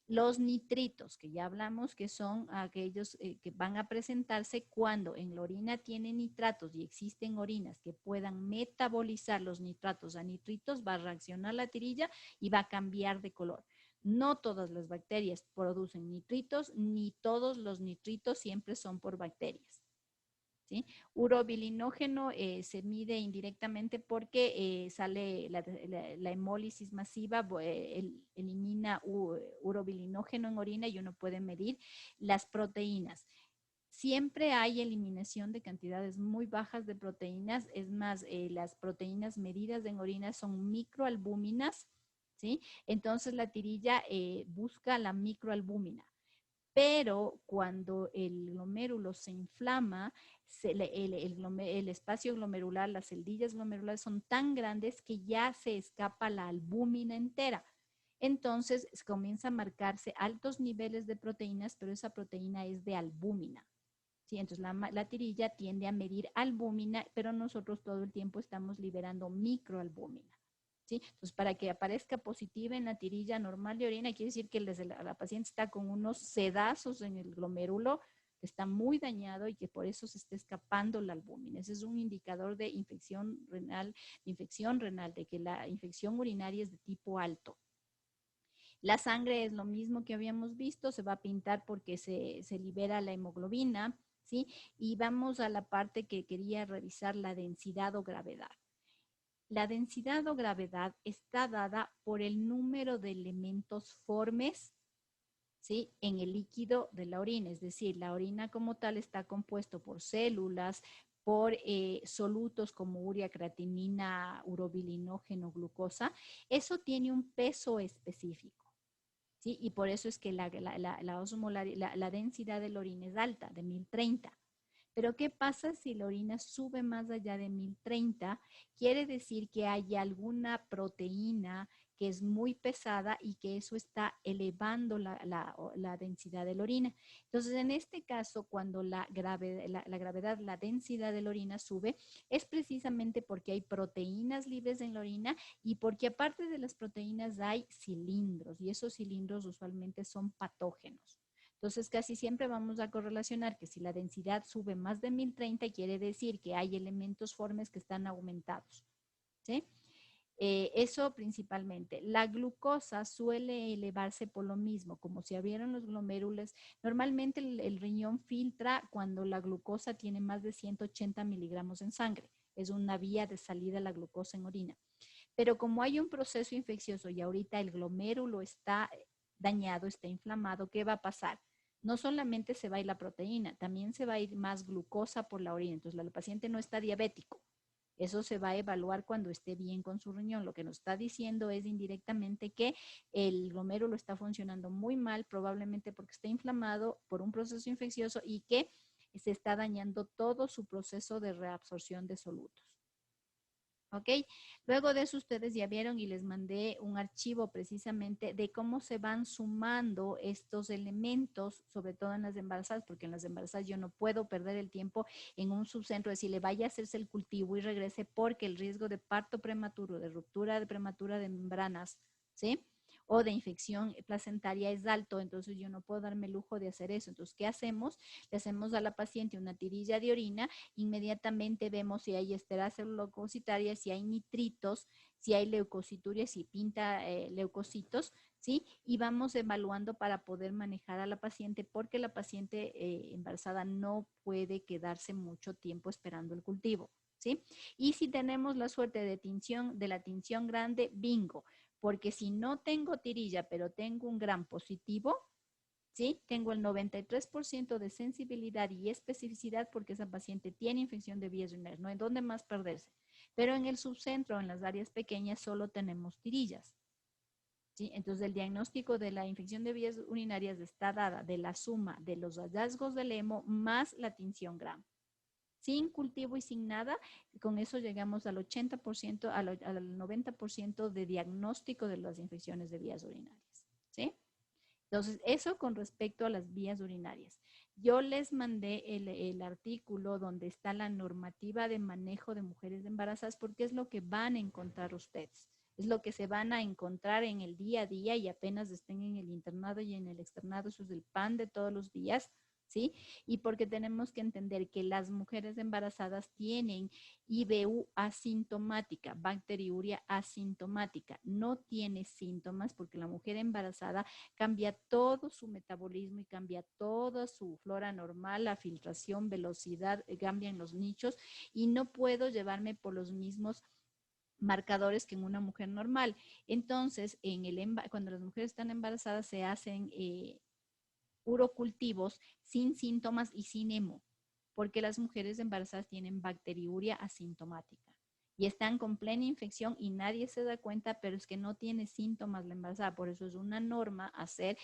[SPEAKER 1] Los nitritos, que ya hablamos, que son aquellos que van a presentarse cuando en la orina tiene nitratos y existen orinas que puedan metabolizar los nitratos a nitritos, va a reaccionar la tirilla y va a cambiar de color. No todas las bacterias producen nitritos, ni todos los nitritos siempre son por bacterias. ¿Sí? Urobilinógeno se mide indirectamente porque sale la hemólisis masiva, elimina urobilinógeno en orina y uno puede medir las proteínas. Siempre hay eliminación de cantidades muy bajas de proteínas, es más, las proteínas medidas en orina son microalbúminas, ¿sí? Entonces la tirilla busca la microalbúmina. Pero cuando el glomérulo se inflama, el espacio glomerular, las celdillas glomerulares son tan grandes que ya se escapa la albúmina entera. Entonces comienza a marcarse altos niveles de proteínas, pero esa proteína es de albúmina. ¿Sí? Entonces la tirilla tiende a medir albúmina, pero nosotros todo el tiempo estamos liberando microalbúmina. ¿Sí? Entonces, para que aparezca positiva en la tirilla normal de orina, quiere decir que la paciente está con unos sedazos en el glomérulo, que está muy dañado y que por eso se está escapando la albúmina. Ese es un indicador de infección renal, de que la infección urinaria es de tipo alto. La sangre es lo mismo que habíamos visto, se va a pintar porque se libera la hemoglobina, ¿sí? Y vamos a la parte que quería revisar, la densidad o gravedad. La densidad o gravedad está dada por el número de elementos formes, ¿sí? En el líquido de la orina. Es decir, la orina como tal está compuesto por células, por solutos como urea, creatinina, urobilinógeno, glucosa. Eso tiene un peso específico, ¿sí? Y por eso es que la densidad de la orina es alta, de 1030. Pero ¿qué pasa si la orina sube más allá de 1030? Quiere decir que hay alguna proteína que es muy pesada y que eso está elevando la densidad de la orina. Entonces, en este caso, cuando la gravedad, la densidad de la orina sube, es precisamente porque hay proteínas libres en la orina y porque aparte de las proteínas hay cilindros y esos cilindros usualmente son patógenos. Entonces, casi siempre vamos a correlacionar que si la densidad sube más de 1030, quiere decir que hay elementos formes que están aumentados. ¿Sí? Eso principalmente. La glucosa suele elevarse por lo mismo, como si abrieran los glomérulos. Normalmente el riñón filtra cuando la glucosa tiene más de 180 miligramos en sangre. Es una vía de salida de la glucosa en orina. Pero como hay un proceso infeccioso y ahorita el glomérulo está dañado, está inflamado, ¿qué va a pasar? No solamente se va a ir la proteína, también se va a ir más glucosa por la orina. Entonces, el paciente no está diabético. Eso se va a evaluar cuando esté bien con su riñón. Lo que nos está diciendo es indirectamente que el glomérulo está funcionando muy mal, probablemente porque está inflamado por un proceso infeccioso y que se está dañando todo su proceso de reabsorción de solutos. ¿Ok? Luego de eso ustedes ya vieron y les mandé un archivo precisamente de cómo se van sumando estos elementos, sobre todo en las embarazadas, porque en las embarazadas yo no puedo perder el tiempo en un subcentro, decirle vaya a hacerse el cultivo y regrese porque el riesgo de parto prematuro, de ruptura prematura de membranas, ¿sí? O de infección placentaria es alto, entonces yo no puedo darme el lujo de hacer eso. Entonces, ¿qué hacemos? Le hacemos a la paciente una tirilla de orina, inmediatamente vemos si hay esterasa leucocitaria, si hay nitritos, si hay leucocituria, si pinta leucocitos, ¿sí? Y vamos evaluando para poder manejar a la paciente porque la paciente embarazada no puede quedarse mucho tiempo esperando el cultivo, ¿sí? Y si tenemos la suerte de la tinción grande, bingo, porque si no tengo tirilla, pero tengo un gran positivo, ¿sí? Tengo el 93% de sensibilidad y especificidad porque esa paciente tiene infección de vías urinarias, no hay dónde más perderse. Pero en el subcentro, en las áreas pequeñas, solo tenemos tirillas, ¿sí? Entonces, el diagnóstico de la infección de vías urinarias está dada de la suma de los hallazgos del hemo más la tinción gram. sin cultivo y sin nada, con eso llegamos al 80%, al 90% de diagnóstico de las infecciones de vías urinarias, ¿sí? Entonces, eso con respecto a las vías urinarias. Yo les mandé el artículo donde está la normativa de manejo de mujeres embarazadas porque es lo que van a encontrar ustedes. Es lo que se van a encontrar en el día a día y apenas estén en el internado y en el externado. Eso es el pan de todos los días, ¿sí? Y porque tenemos que entender que las mujeres embarazadas tienen IBU asintomática, bacteriuria asintomática. No tiene síntomas porque la mujer embarazada cambia todo su metabolismo y cambia toda su flora normal, la filtración, velocidad, cambian los nichos y no puedo llevarme por los mismos marcadores que en una mujer normal. Entonces, cuando las mujeres están embarazadas se hacen urocultivos sin síntomas y sin hemo, porque las mujeres embarazadas tienen bacteriuria asintomática y están con plena infección y nadie se da cuenta, pero es que no tiene síntomas la embarazada. Por eso es una norma hacer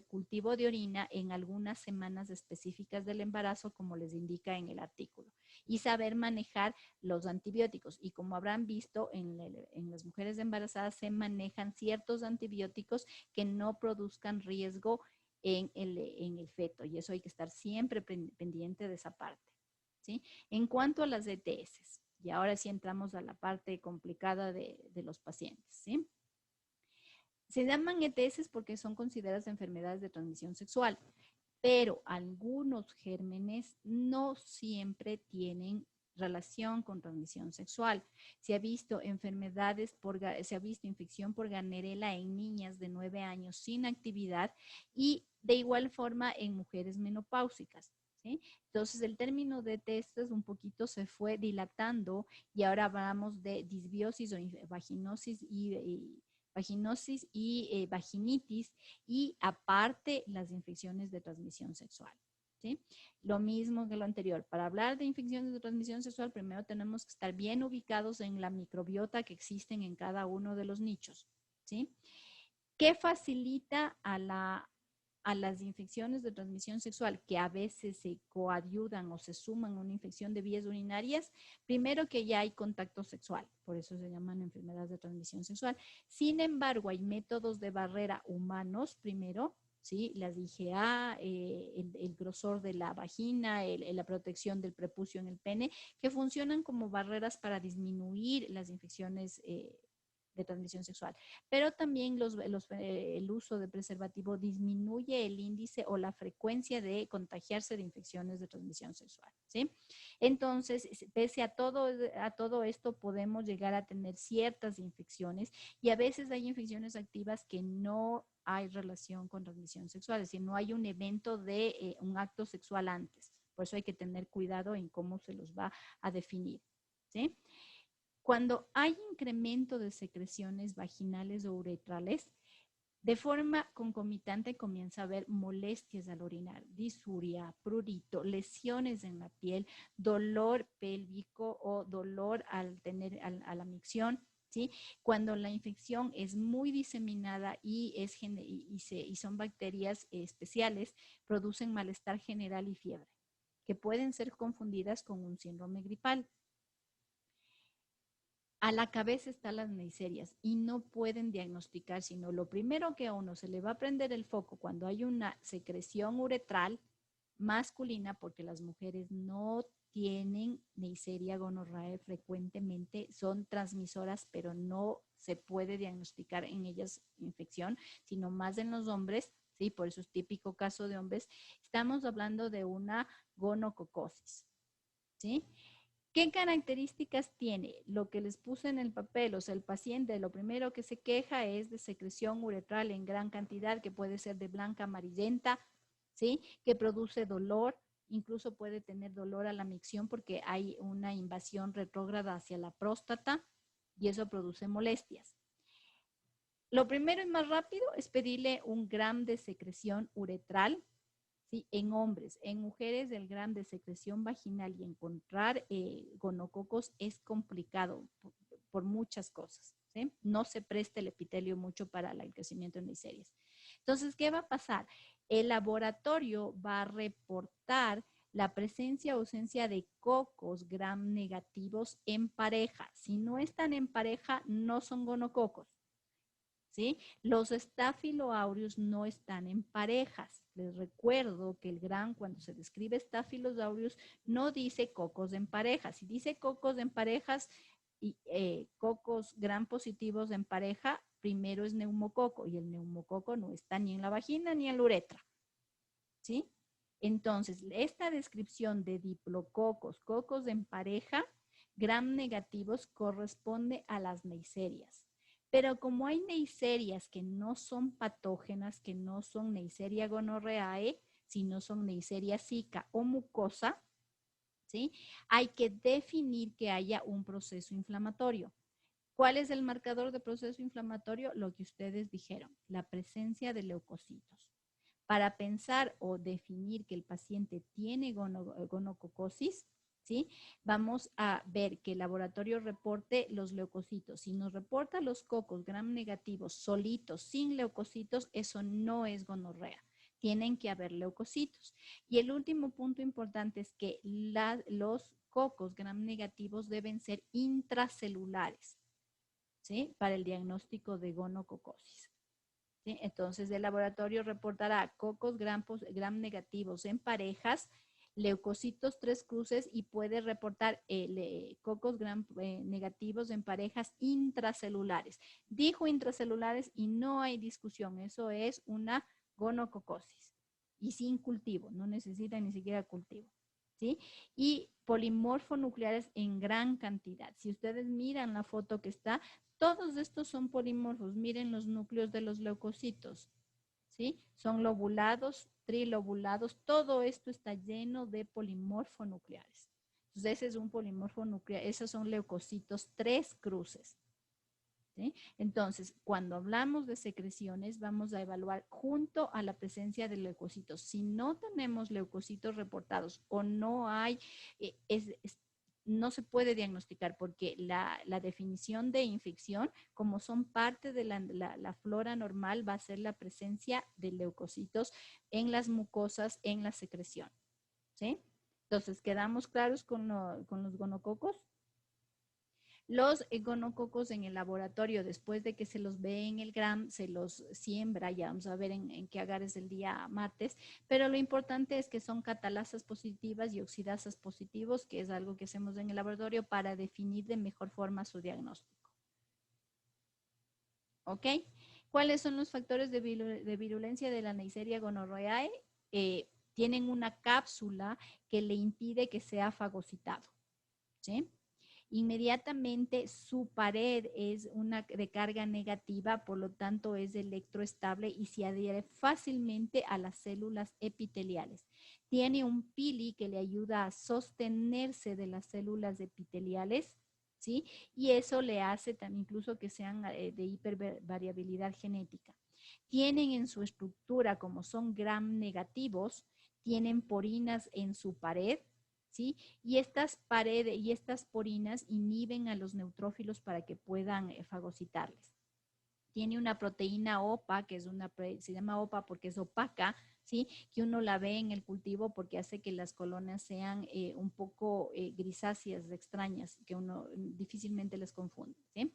[SPEAKER 1] cultivo de orina en algunas semanas específicas del embarazo, como les indica en el artículo, y saber manejar los antibióticos. Y como habrán visto, en las mujeres embarazadas se manejan ciertos antibióticos que no produzcan riesgo en el feto, y eso hay que estar siempre pendiente de esa parte. ¿Sí? En cuanto a las ETS, y ahora sí entramos a la parte complicada de los pacientes, ¿sí? Se llaman ETS porque son consideradas enfermedades de transmisión sexual, pero algunos gérmenes no siempre tienen relación con transmisión sexual. Se ha visto se ha visto infección por Ganarela en niñas de 9 años sin actividad y de igual forma en mujeres menopáusicas. ¿Sí? Entonces, el término de testes un poquito se fue dilatando y ahora hablamos de disbiosis o vaginosis y vaginitis y aparte las infecciones de transmisión sexual. ¿Sí? Lo mismo que lo anterior. Para hablar de infecciones de transmisión sexual, primero tenemos que estar bien ubicados en la microbiota que existen en cada uno de los nichos. ¿Sí? ¿Qué facilita a las infecciones de transmisión sexual que a veces se coadyuvan o se suman a una infección de vías urinarias? Primero que ya hay contacto sexual, por eso se llaman enfermedades de transmisión sexual. Sin embargo, hay métodos de barrera humanos, primero, ¿sí? Las IgA, el grosor de la vagina, la protección del prepucio en el pene, que funcionan como barreras para disminuir las infecciones de transmisión sexual. Pero también el uso de preservativo disminuye el índice o la frecuencia de contagiarse de infecciones de transmisión sexual, ¿sí? Entonces, pese a todo esto, podemos llegar a tener ciertas infecciones y a veces hay infecciones activas que no hay relación con transmisión sexual, es decir, no hay un evento de un acto sexual antes. Por eso hay que tener cuidado en cómo se los va a definir, ¿sí? Cuando hay incremento de secreciones vaginales o uretrales, de forma concomitante comienza a haber molestias al orinar, disuria, prurito, lesiones en la piel, dolor pélvico o dolor al tener a la micción, ¿sí? Cuando la infección es muy diseminada y son bacterias especiales, producen malestar general y fiebre, que pueden ser confundidas con un síndrome gripal. A la cabeza están las neiserias y no pueden diagnosticar, sino lo primero que a uno se le va a prender el foco cuando hay una secreción uretral masculina, porque las mujeres no tienen Neisseria gonorrhoeae frecuentemente, son transmisoras, pero no se puede diagnosticar en ellas infección, sino más en los hombres, ¿sí? Por eso es típico caso de hombres. Estamos hablando de una gonococosis, ¿sí? ¿Qué características tiene? Lo que les puse en el papel, o sea, el paciente lo primero que se queja es de secreción uretral en gran cantidad, que puede ser de blanca amarillenta, ¿sí? Que produce dolor, incluso puede tener dolor a la micción porque hay una invasión retrógrada hacia la próstata y eso produce molestias. Lo primero y más rápido es pedirle un gram de secreción uretral, ¿sí? En hombres. En mujeres el gram de secreción vaginal y encontrar gonococos es complicado por muchas cosas, ¿sí? No se presta el epitelio mucho para el crecimiento de Neisseria. Entonces, ¿qué va a pasar? El laboratorio va a reportar la presencia o ausencia de cocos gram negativos en pareja. Si no están en pareja, no son gonococos. ¿Sí? Los Staphyloaureus no están en parejas. Les recuerdo que el gram, cuando se describe Staphyloaureus, no dice cocos en parejas. Si dice cocos en parejas y cocos gram positivos en pareja, primero es neumococo y el neumococo no está ni en la vagina ni en la uretra. ¿Sí? Entonces, esta descripción de diplococos, cocos en pareja, gram negativos, corresponde a las neiserias. Pero como hay neiserias que no son patógenas, que no son Neisseria gonorrhoeae, sino son Neisseria zika o mucosa, ¿sí? Hay que definir que haya un proceso inflamatorio. ¿Cuál es el marcador de proceso inflamatorio? Lo que ustedes dijeron, la presencia de leucocitos. Para pensar o definir que el paciente tiene gonococosis, ¿sí? Vamos a ver que el laboratorio reporte los leucocitos. Si nos reporta los cocos gram negativos solitos, sin leucocitos, eso no es gonorrea. Tienen que haber leucocitos. Y el último punto importante es que los cocos gram negativos deben ser intracelulares, ¿sí? Para el diagnóstico de gonococosis. ¿Sí? Entonces, el laboratorio reportará cocos gram negativos en parejas, leucocitos 3 cruces y puede reportar cocos gram negativos en parejas intracelulares. Dijo intracelulares y no hay discusión, eso es una gonococosis y sin cultivo, no necesita ni siquiera cultivo. ¿Sí? Y polimorfonucleares en gran cantidad. Si ustedes miran la foto que está, todos estos son polimorfos. Miren los núcleos de los leucocitos. ¿Sí? Son lobulados, trilobulados. Todo esto está lleno de polimorfonucleares. Entonces, ese es un polimorfo nuclear. Esos son leucocitos 3 cruces. ¿Sí? Entonces, cuando hablamos de secreciones, vamos a evaluar junto a la presencia de leucocitos. Si no tenemos leucocitos reportados o no hay, no se puede diagnosticar porque la definición de infección, como son parte de la flora normal, va a ser la presencia de leucocitos en las mucosas, en la secreción. ¿Sí? Entonces, ¿quedamos claros con los gonococos? Los gonococos en el laboratorio, después de que se los ve en el gram, se los siembra, ya vamos a ver en qué agares el día martes, pero lo importante es que son catalasas positivas y oxidasas positivos, que es algo que hacemos en el laboratorio para definir de mejor forma su diagnóstico. ¿Ok? ¿Cuáles son los factores de virulencia de la Neisseria gonorrhoeae? Tienen una cápsula que le impide que sea fagocitado. ¿Sí? Inmediatamente su pared es una de carga negativa, por lo tanto es electroestable y se adhiere fácilmente a las células epiteliales. Tiene un pili que le ayuda a sostenerse de las células epiteliales, ¿sí? Y eso le hace también incluso que sean de hipervariabilidad genética. Tienen en su estructura, como son gram negativos, tienen porinas en su pared, ¿sí? Y estas paredes y estas porinas inhiben a los neutrófilos para que puedan fagocitarles. Tiene una proteína OPA, que es se llama OPA porque es opaca, ¿sí? Que uno la ve en el cultivo porque hace que las colonias sean un poco grisáceas, extrañas, que uno difícilmente les confunde, ¿sí?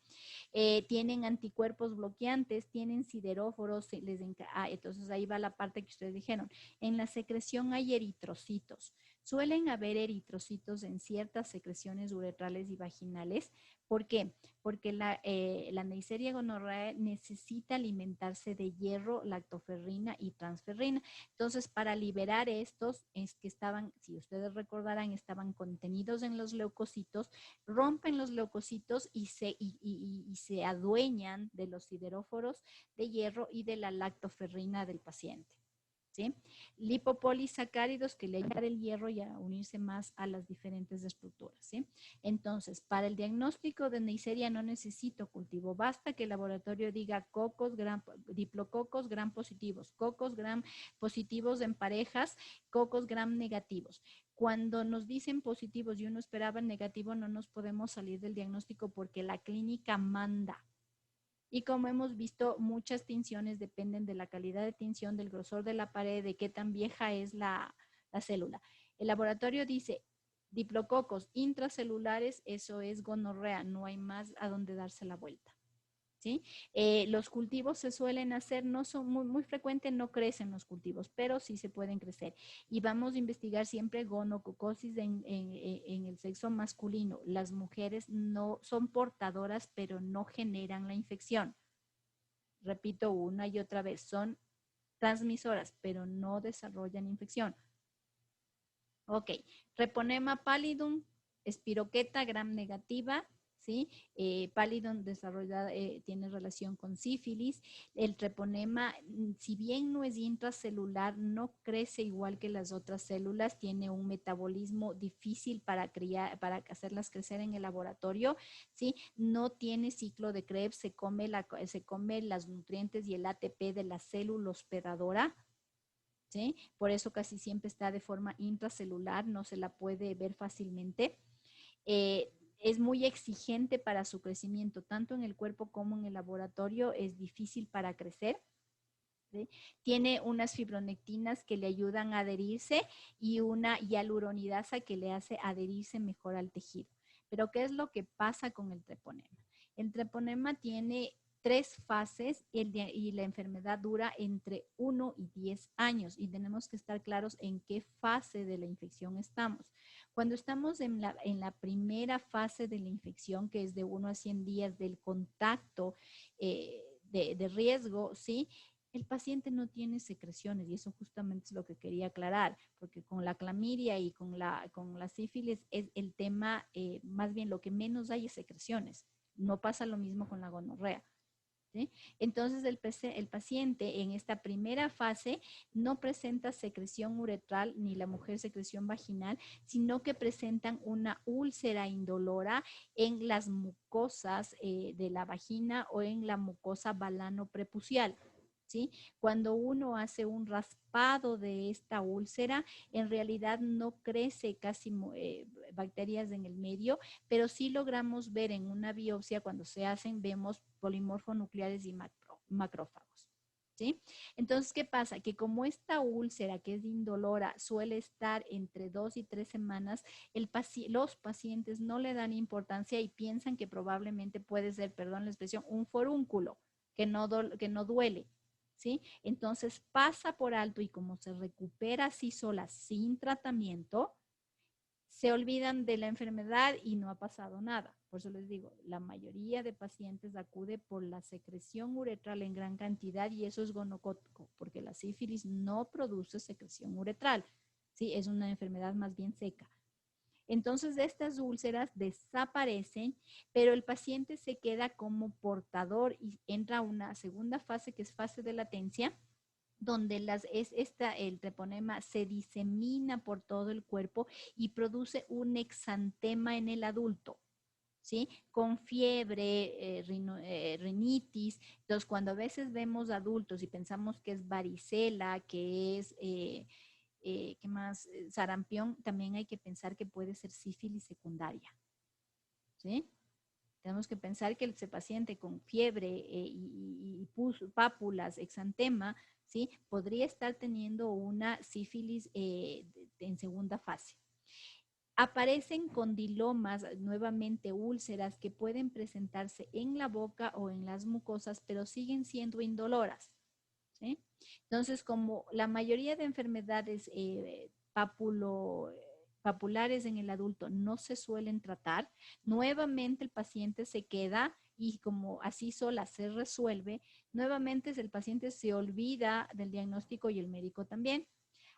[SPEAKER 1] Tienen anticuerpos bloqueantes, tienen sideróforos, entonces ahí va la parte que ustedes dijeron. En la secreción hay eritrocitos. Suelen haber eritrocitos en ciertas secreciones uretrales y vaginales. ¿Por qué? Porque la Neisseria gonorrhoeae necesita alimentarse de hierro, lactoferrina y transferrina. Entonces, para liberar estos, es que estaban, si ustedes recordarán, estaban contenidos en los leucocitos, rompen los leucocitos y se adueñan de los sideróforos de hierro y de la lactoferrina del paciente. ¿Sí? Lipopolisacáridos que le ayudan el hierro y a unirse más a las diferentes estructuras, ¿sí? Entonces, para el diagnóstico de Neisseria no necesito cultivo, basta que el laboratorio diga diplococos gram positivos, cocos gram positivos en parejas, cocos gram negativos. Cuando nos dicen positivos y uno esperaba negativo, no nos podemos salir del diagnóstico porque la clínica manda. Y como hemos visto, muchas tinciones dependen de la calidad de tinción, del grosor de la pared, de qué tan vieja es la célula. El laboratorio dice diplococos intracelulares, eso es gonorrea, no hay más a donde darse la vuelta. ¿Sí? Los cultivos se suelen hacer, no son muy frecuentes, no crecen los cultivos, pero sí se pueden crecer. Y vamos a investigar siempre gonococosis en el sexo masculino. Las mujeres no son portadoras, pero no generan la infección. Repito una y otra vez, son transmisoras, pero no desarrollan infección. Ok, Treponema pallidum, espiroqueta gram negativa, ¿sí? Pallidum desarrollada, tiene relación con sífilis. El treponema, si bien no es intracelular, no crece igual que las otras células, tiene un metabolismo difícil para hacerlas crecer en el laboratorio, ¿sí? No tiene ciclo de Krebs, se come las nutrientes y el ATP de la célula hospedadora, ¿sí? Por eso casi siempre está de forma intracelular, no se la puede ver fácilmente. Es muy exigente para su crecimiento, tanto en el cuerpo como en el laboratorio, es difícil para crecer. ¿Sí? Tiene unas fibronectinas que le ayudan a adherirse y una hialuronidasa que le hace adherirse mejor al tejido. Pero ¿qué es lo que pasa con el treponema? El treponema tiene 3 fases y la enfermedad dura entre 1 y 10 años y tenemos que estar claros en qué fase de la infección estamos. Cuando estamos en la primera fase de la infección, que es de 1 a 100 días del contacto de riesgo, ¿sí? El paciente no tiene secreciones y eso justamente es lo que quería aclarar, porque con la clamidia y con la sífilis es el tema, más bien lo que menos hay es secreciones. No pasa lo mismo con la gonorrea. ¿Sí? Entonces el paciente en esta primera fase no presenta secreción uretral ni la mujer secreción vaginal, sino que presentan una úlcera indolora en las mucosas de la vagina o en la mucosa balano-prepucial. ¿Sí? Cuando uno hace un raspado de esta úlcera, en realidad no crece casi bacterias en el medio, pero sí logramos ver en una biopsia, cuando se hacen, vemos polimorfonucleares y macrófagos. ¿Sí? Entonces, ¿qué pasa? Que como esta úlcera, que es indolora, suele estar entre 2 y 3 semanas, los pacientes no le dan importancia y piensan que probablemente puede ser, perdón la expresión, un forúnculo que no duele. ¿Sí? Entonces pasa por alto y como se recupera así sola sin tratamiento, se olvidan de la enfermedad y no ha pasado nada. Por eso les digo, la mayoría de pacientes acude por la secreción uretral en gran cantidad y eso es gonocótico, porque la sífilis no produce secreción uretral. ¿Sí? Es una enfermedad más bien seca. Entonces estas úlceras desaparecen, pero el paciente se queda como portador y entra a una segunda fase que es fase de latencia, donde el treponema se disemina por todo el cuerpo y produce un exantema en el adulto. ¿Sí? Con fiebre, rinitis. Entonces, cuando a veces vemos adultos y pensamos que es varicela, que es ¿qué más? Sarampión, también hay que pensar que puede ser sífilis secundaria. ¿Sí? Tenemos que pensar que ese paciente con fiebre y pápulas, exantema, ¿sí? Podría estar teniendo una sífilis en segunda fase. Aparecen condilomas, nuevamente úlceras, que pueden presentarse en la boca o en las mucosas, pero siguen siendo indoloras. ¿Sí? Entonces, como la mayoría de enfermedades papulares en el adulto no se suelen tratar, nuevamente el paciente se queda y como así sola se resuelve, nuevamente el paciente se olvida del diagnóstico y el médico también,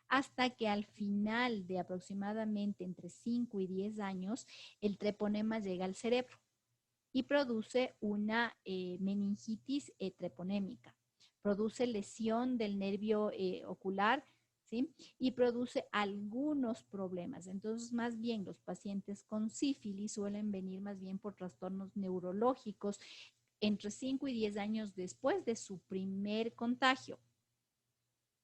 [SPEAKER 1] hasta que al final de aproximadamente entre 5 y 10 años, el treponema llega al cerebro y produce una meningitis treponémica. Produce lesión del nervio ocular, ¿sí? Y produce algunos problemas. Entonces, más bien los pacientes con sífilis suelen venir más bien por trastornos neurológicos entre 5 y 10 años después de su primer contagio.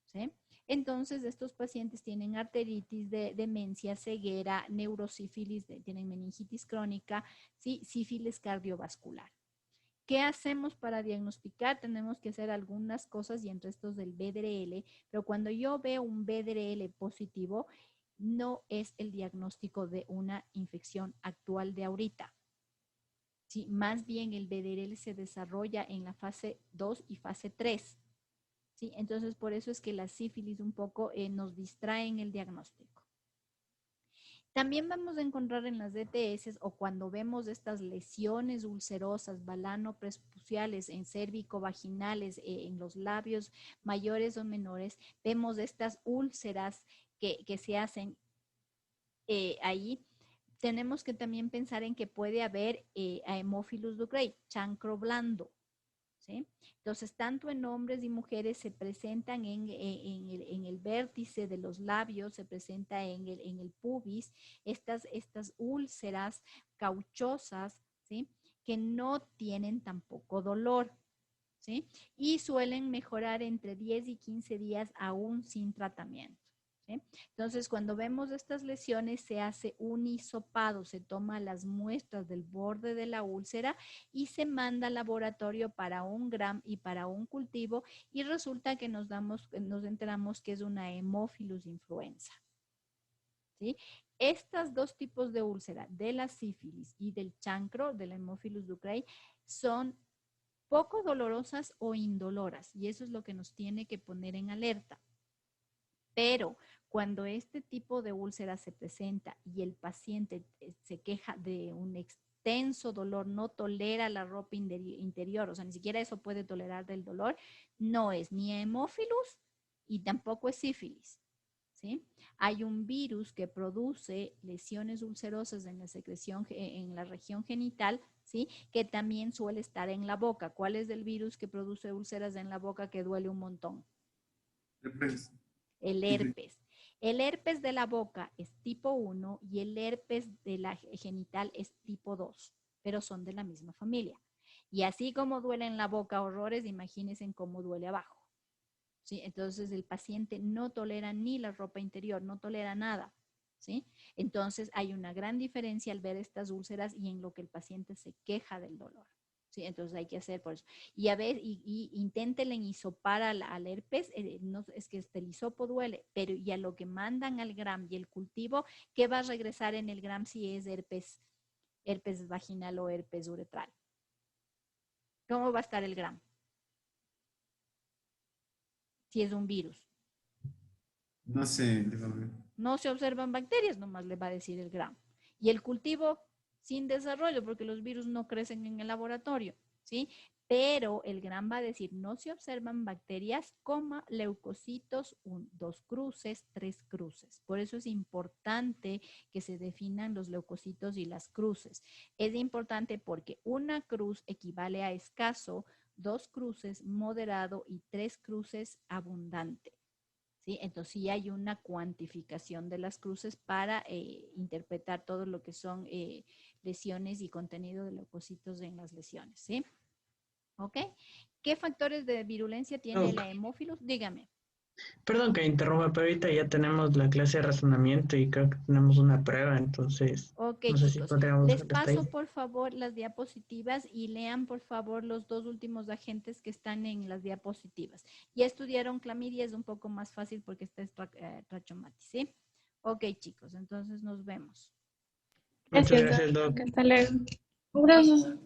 [SPEAKER 1] ¿Sí? Entonces, estos pacientes tienen arteritis, demencia, ceguera, neurosífilis, tienen meningitis crónica, ¿sí? Sífilis cardiovascular. ¿Qué hacemos para diagnosticar? Tenemos que hacer algunas cosas y entre estos del BDRL, pero cuando yo veo un BDRL positivo, no es el diagnóstico de una infección actual de ahorita. Sí, más bien el BDRL se desarrolla en la fase 2 y fase 3. ¿Sí? Entonces, por eso es que la sífilis un poco nos distrae en el diagnóstico. También vamos a encontrar en las DTS o cuando vemos estas lesiones ulcerosas, balano-prespuciales, en cérvico-vaginales, en los labios mayores o menores, vemos estas úlceras que se hacen ahí. Tenemos que también pensar en que puede haber a Haemophilus ducreyi, chancro blando. ¿Sí? Entonces, tanto en hombres y mujeres se presentan en el vértice de los labios, se presenta en el pubis, estas úlceras cauchosas, ¿sí? Que no tienen tampoco dolor, ¿sí? Y suelen mejorar entre 10 y 15 días aún sin tratamiento. ¿Sí? Entonces, cuando vemos estas lesiones, se hace un hisopado, se toma las muestras del borde de la úlcera y se manda al laboratorio para un gram y para un cultivo y resulta que nos enteramos que es una Haemophilus influenza. ¿Sí? Estos dos tipos de úlcera, de la sífilis y del chancro, del Haemophilus ducreyi, son poco dolorosas o indoloras y eso es lo que nos tiene que poner en alerta. Pero cuando este tipo de úlcera se presenta y el paciente se queja de un extenso dolor, no tolera la ropa interior, o sea, ni siquiera eso puede tolerar del dolor, no es ni Haemophilus y tampoco es sífilis. ¿Sí? Hay un virus que produce lesiones ulcerosas en la secreción, en la región genital, ¿sí? Que también suele estar en la boca. ¿Cuál es el virus que produce úlceras en la boca que duele un montón? El herpes. El herpes de la boca es tipo 1 y el herpes de la genital es tipo 2, pero son de la misma familia. Y así como duele en la boca horrores, imagínense cómo duele abajo. ¿Sí? Entonces el paciente no tolera ni la ropa interior, no tolera nada. ¿Sí? Entonces hay una gran diferencia al ver estas úlceras y en lo que el paciente se queja del dolor. ¿Sí? Entonces hay que hacer por eso. Y a ver, inténtenle hisopar al herpes, no, es que el hisopo duele, pero y a lo que mandan al gram y el cultivo, ¿qué va a regresar en el gram si es herpes vaginal o herpes uretral? ¿Cómo va a estar el gram? Si es un virus.
[SPEAKER 2] No sé.
[SPEAKER 1] No se observan bacterias, nomás le va a decir el gram. Y el cultivo sin desarrollo, porque los virus no crecen en el laboratorio, ¿sí? Pero el gram va a decir, no se observan bacterias, leucocitos, 2 cruces, 3 cruces. Por eso es importante que se definan los leucocitos y las cruces. Es importante porque una cruz equivale a escaso, 2 cruces moderado y 3 cruces abundante. ¿Sí? Entonces sí hay una cuantificación de las cruces para interpretar todo lo que son lesiones y contenido de leucocitos en las lesiones. ¿Sí? ¿Ok? ¿Qué factores de virulencia tiene la Haemophilus? Dígame.
[SPEAKER 8] Perdón que interrumpa, pero ahorita ya tenemos la clase de razonamiento y creo que tenemos una prueba, entonces
[SPEAKER 1] Ok,
[SPEAKER 8] no sé si
[SPEAKER 1] chicos.
[SPEAKER 8] podríamos
[SPEAKER 1] Les
[SPEAKER 8] dejar hasta ahí.
[SPEAKER 1] paso por favor las diapositivas y lean por favor los 2 últimos agentes que están en las diapositivas. Ya estudiaron clamidia, es un poco más fácil porque está trachomatis, ¿sí? Ok, chicos, entonces nos vemos.
[SPEAKER 8] Muchas
[SPEAKER 6] Gracias,
[SPEAKER 8] gracias,
[SPEAKER 6] Doc.
[SPEAKER 8] Doc.
[SPEAKER 6] Hasta luego. Gracias.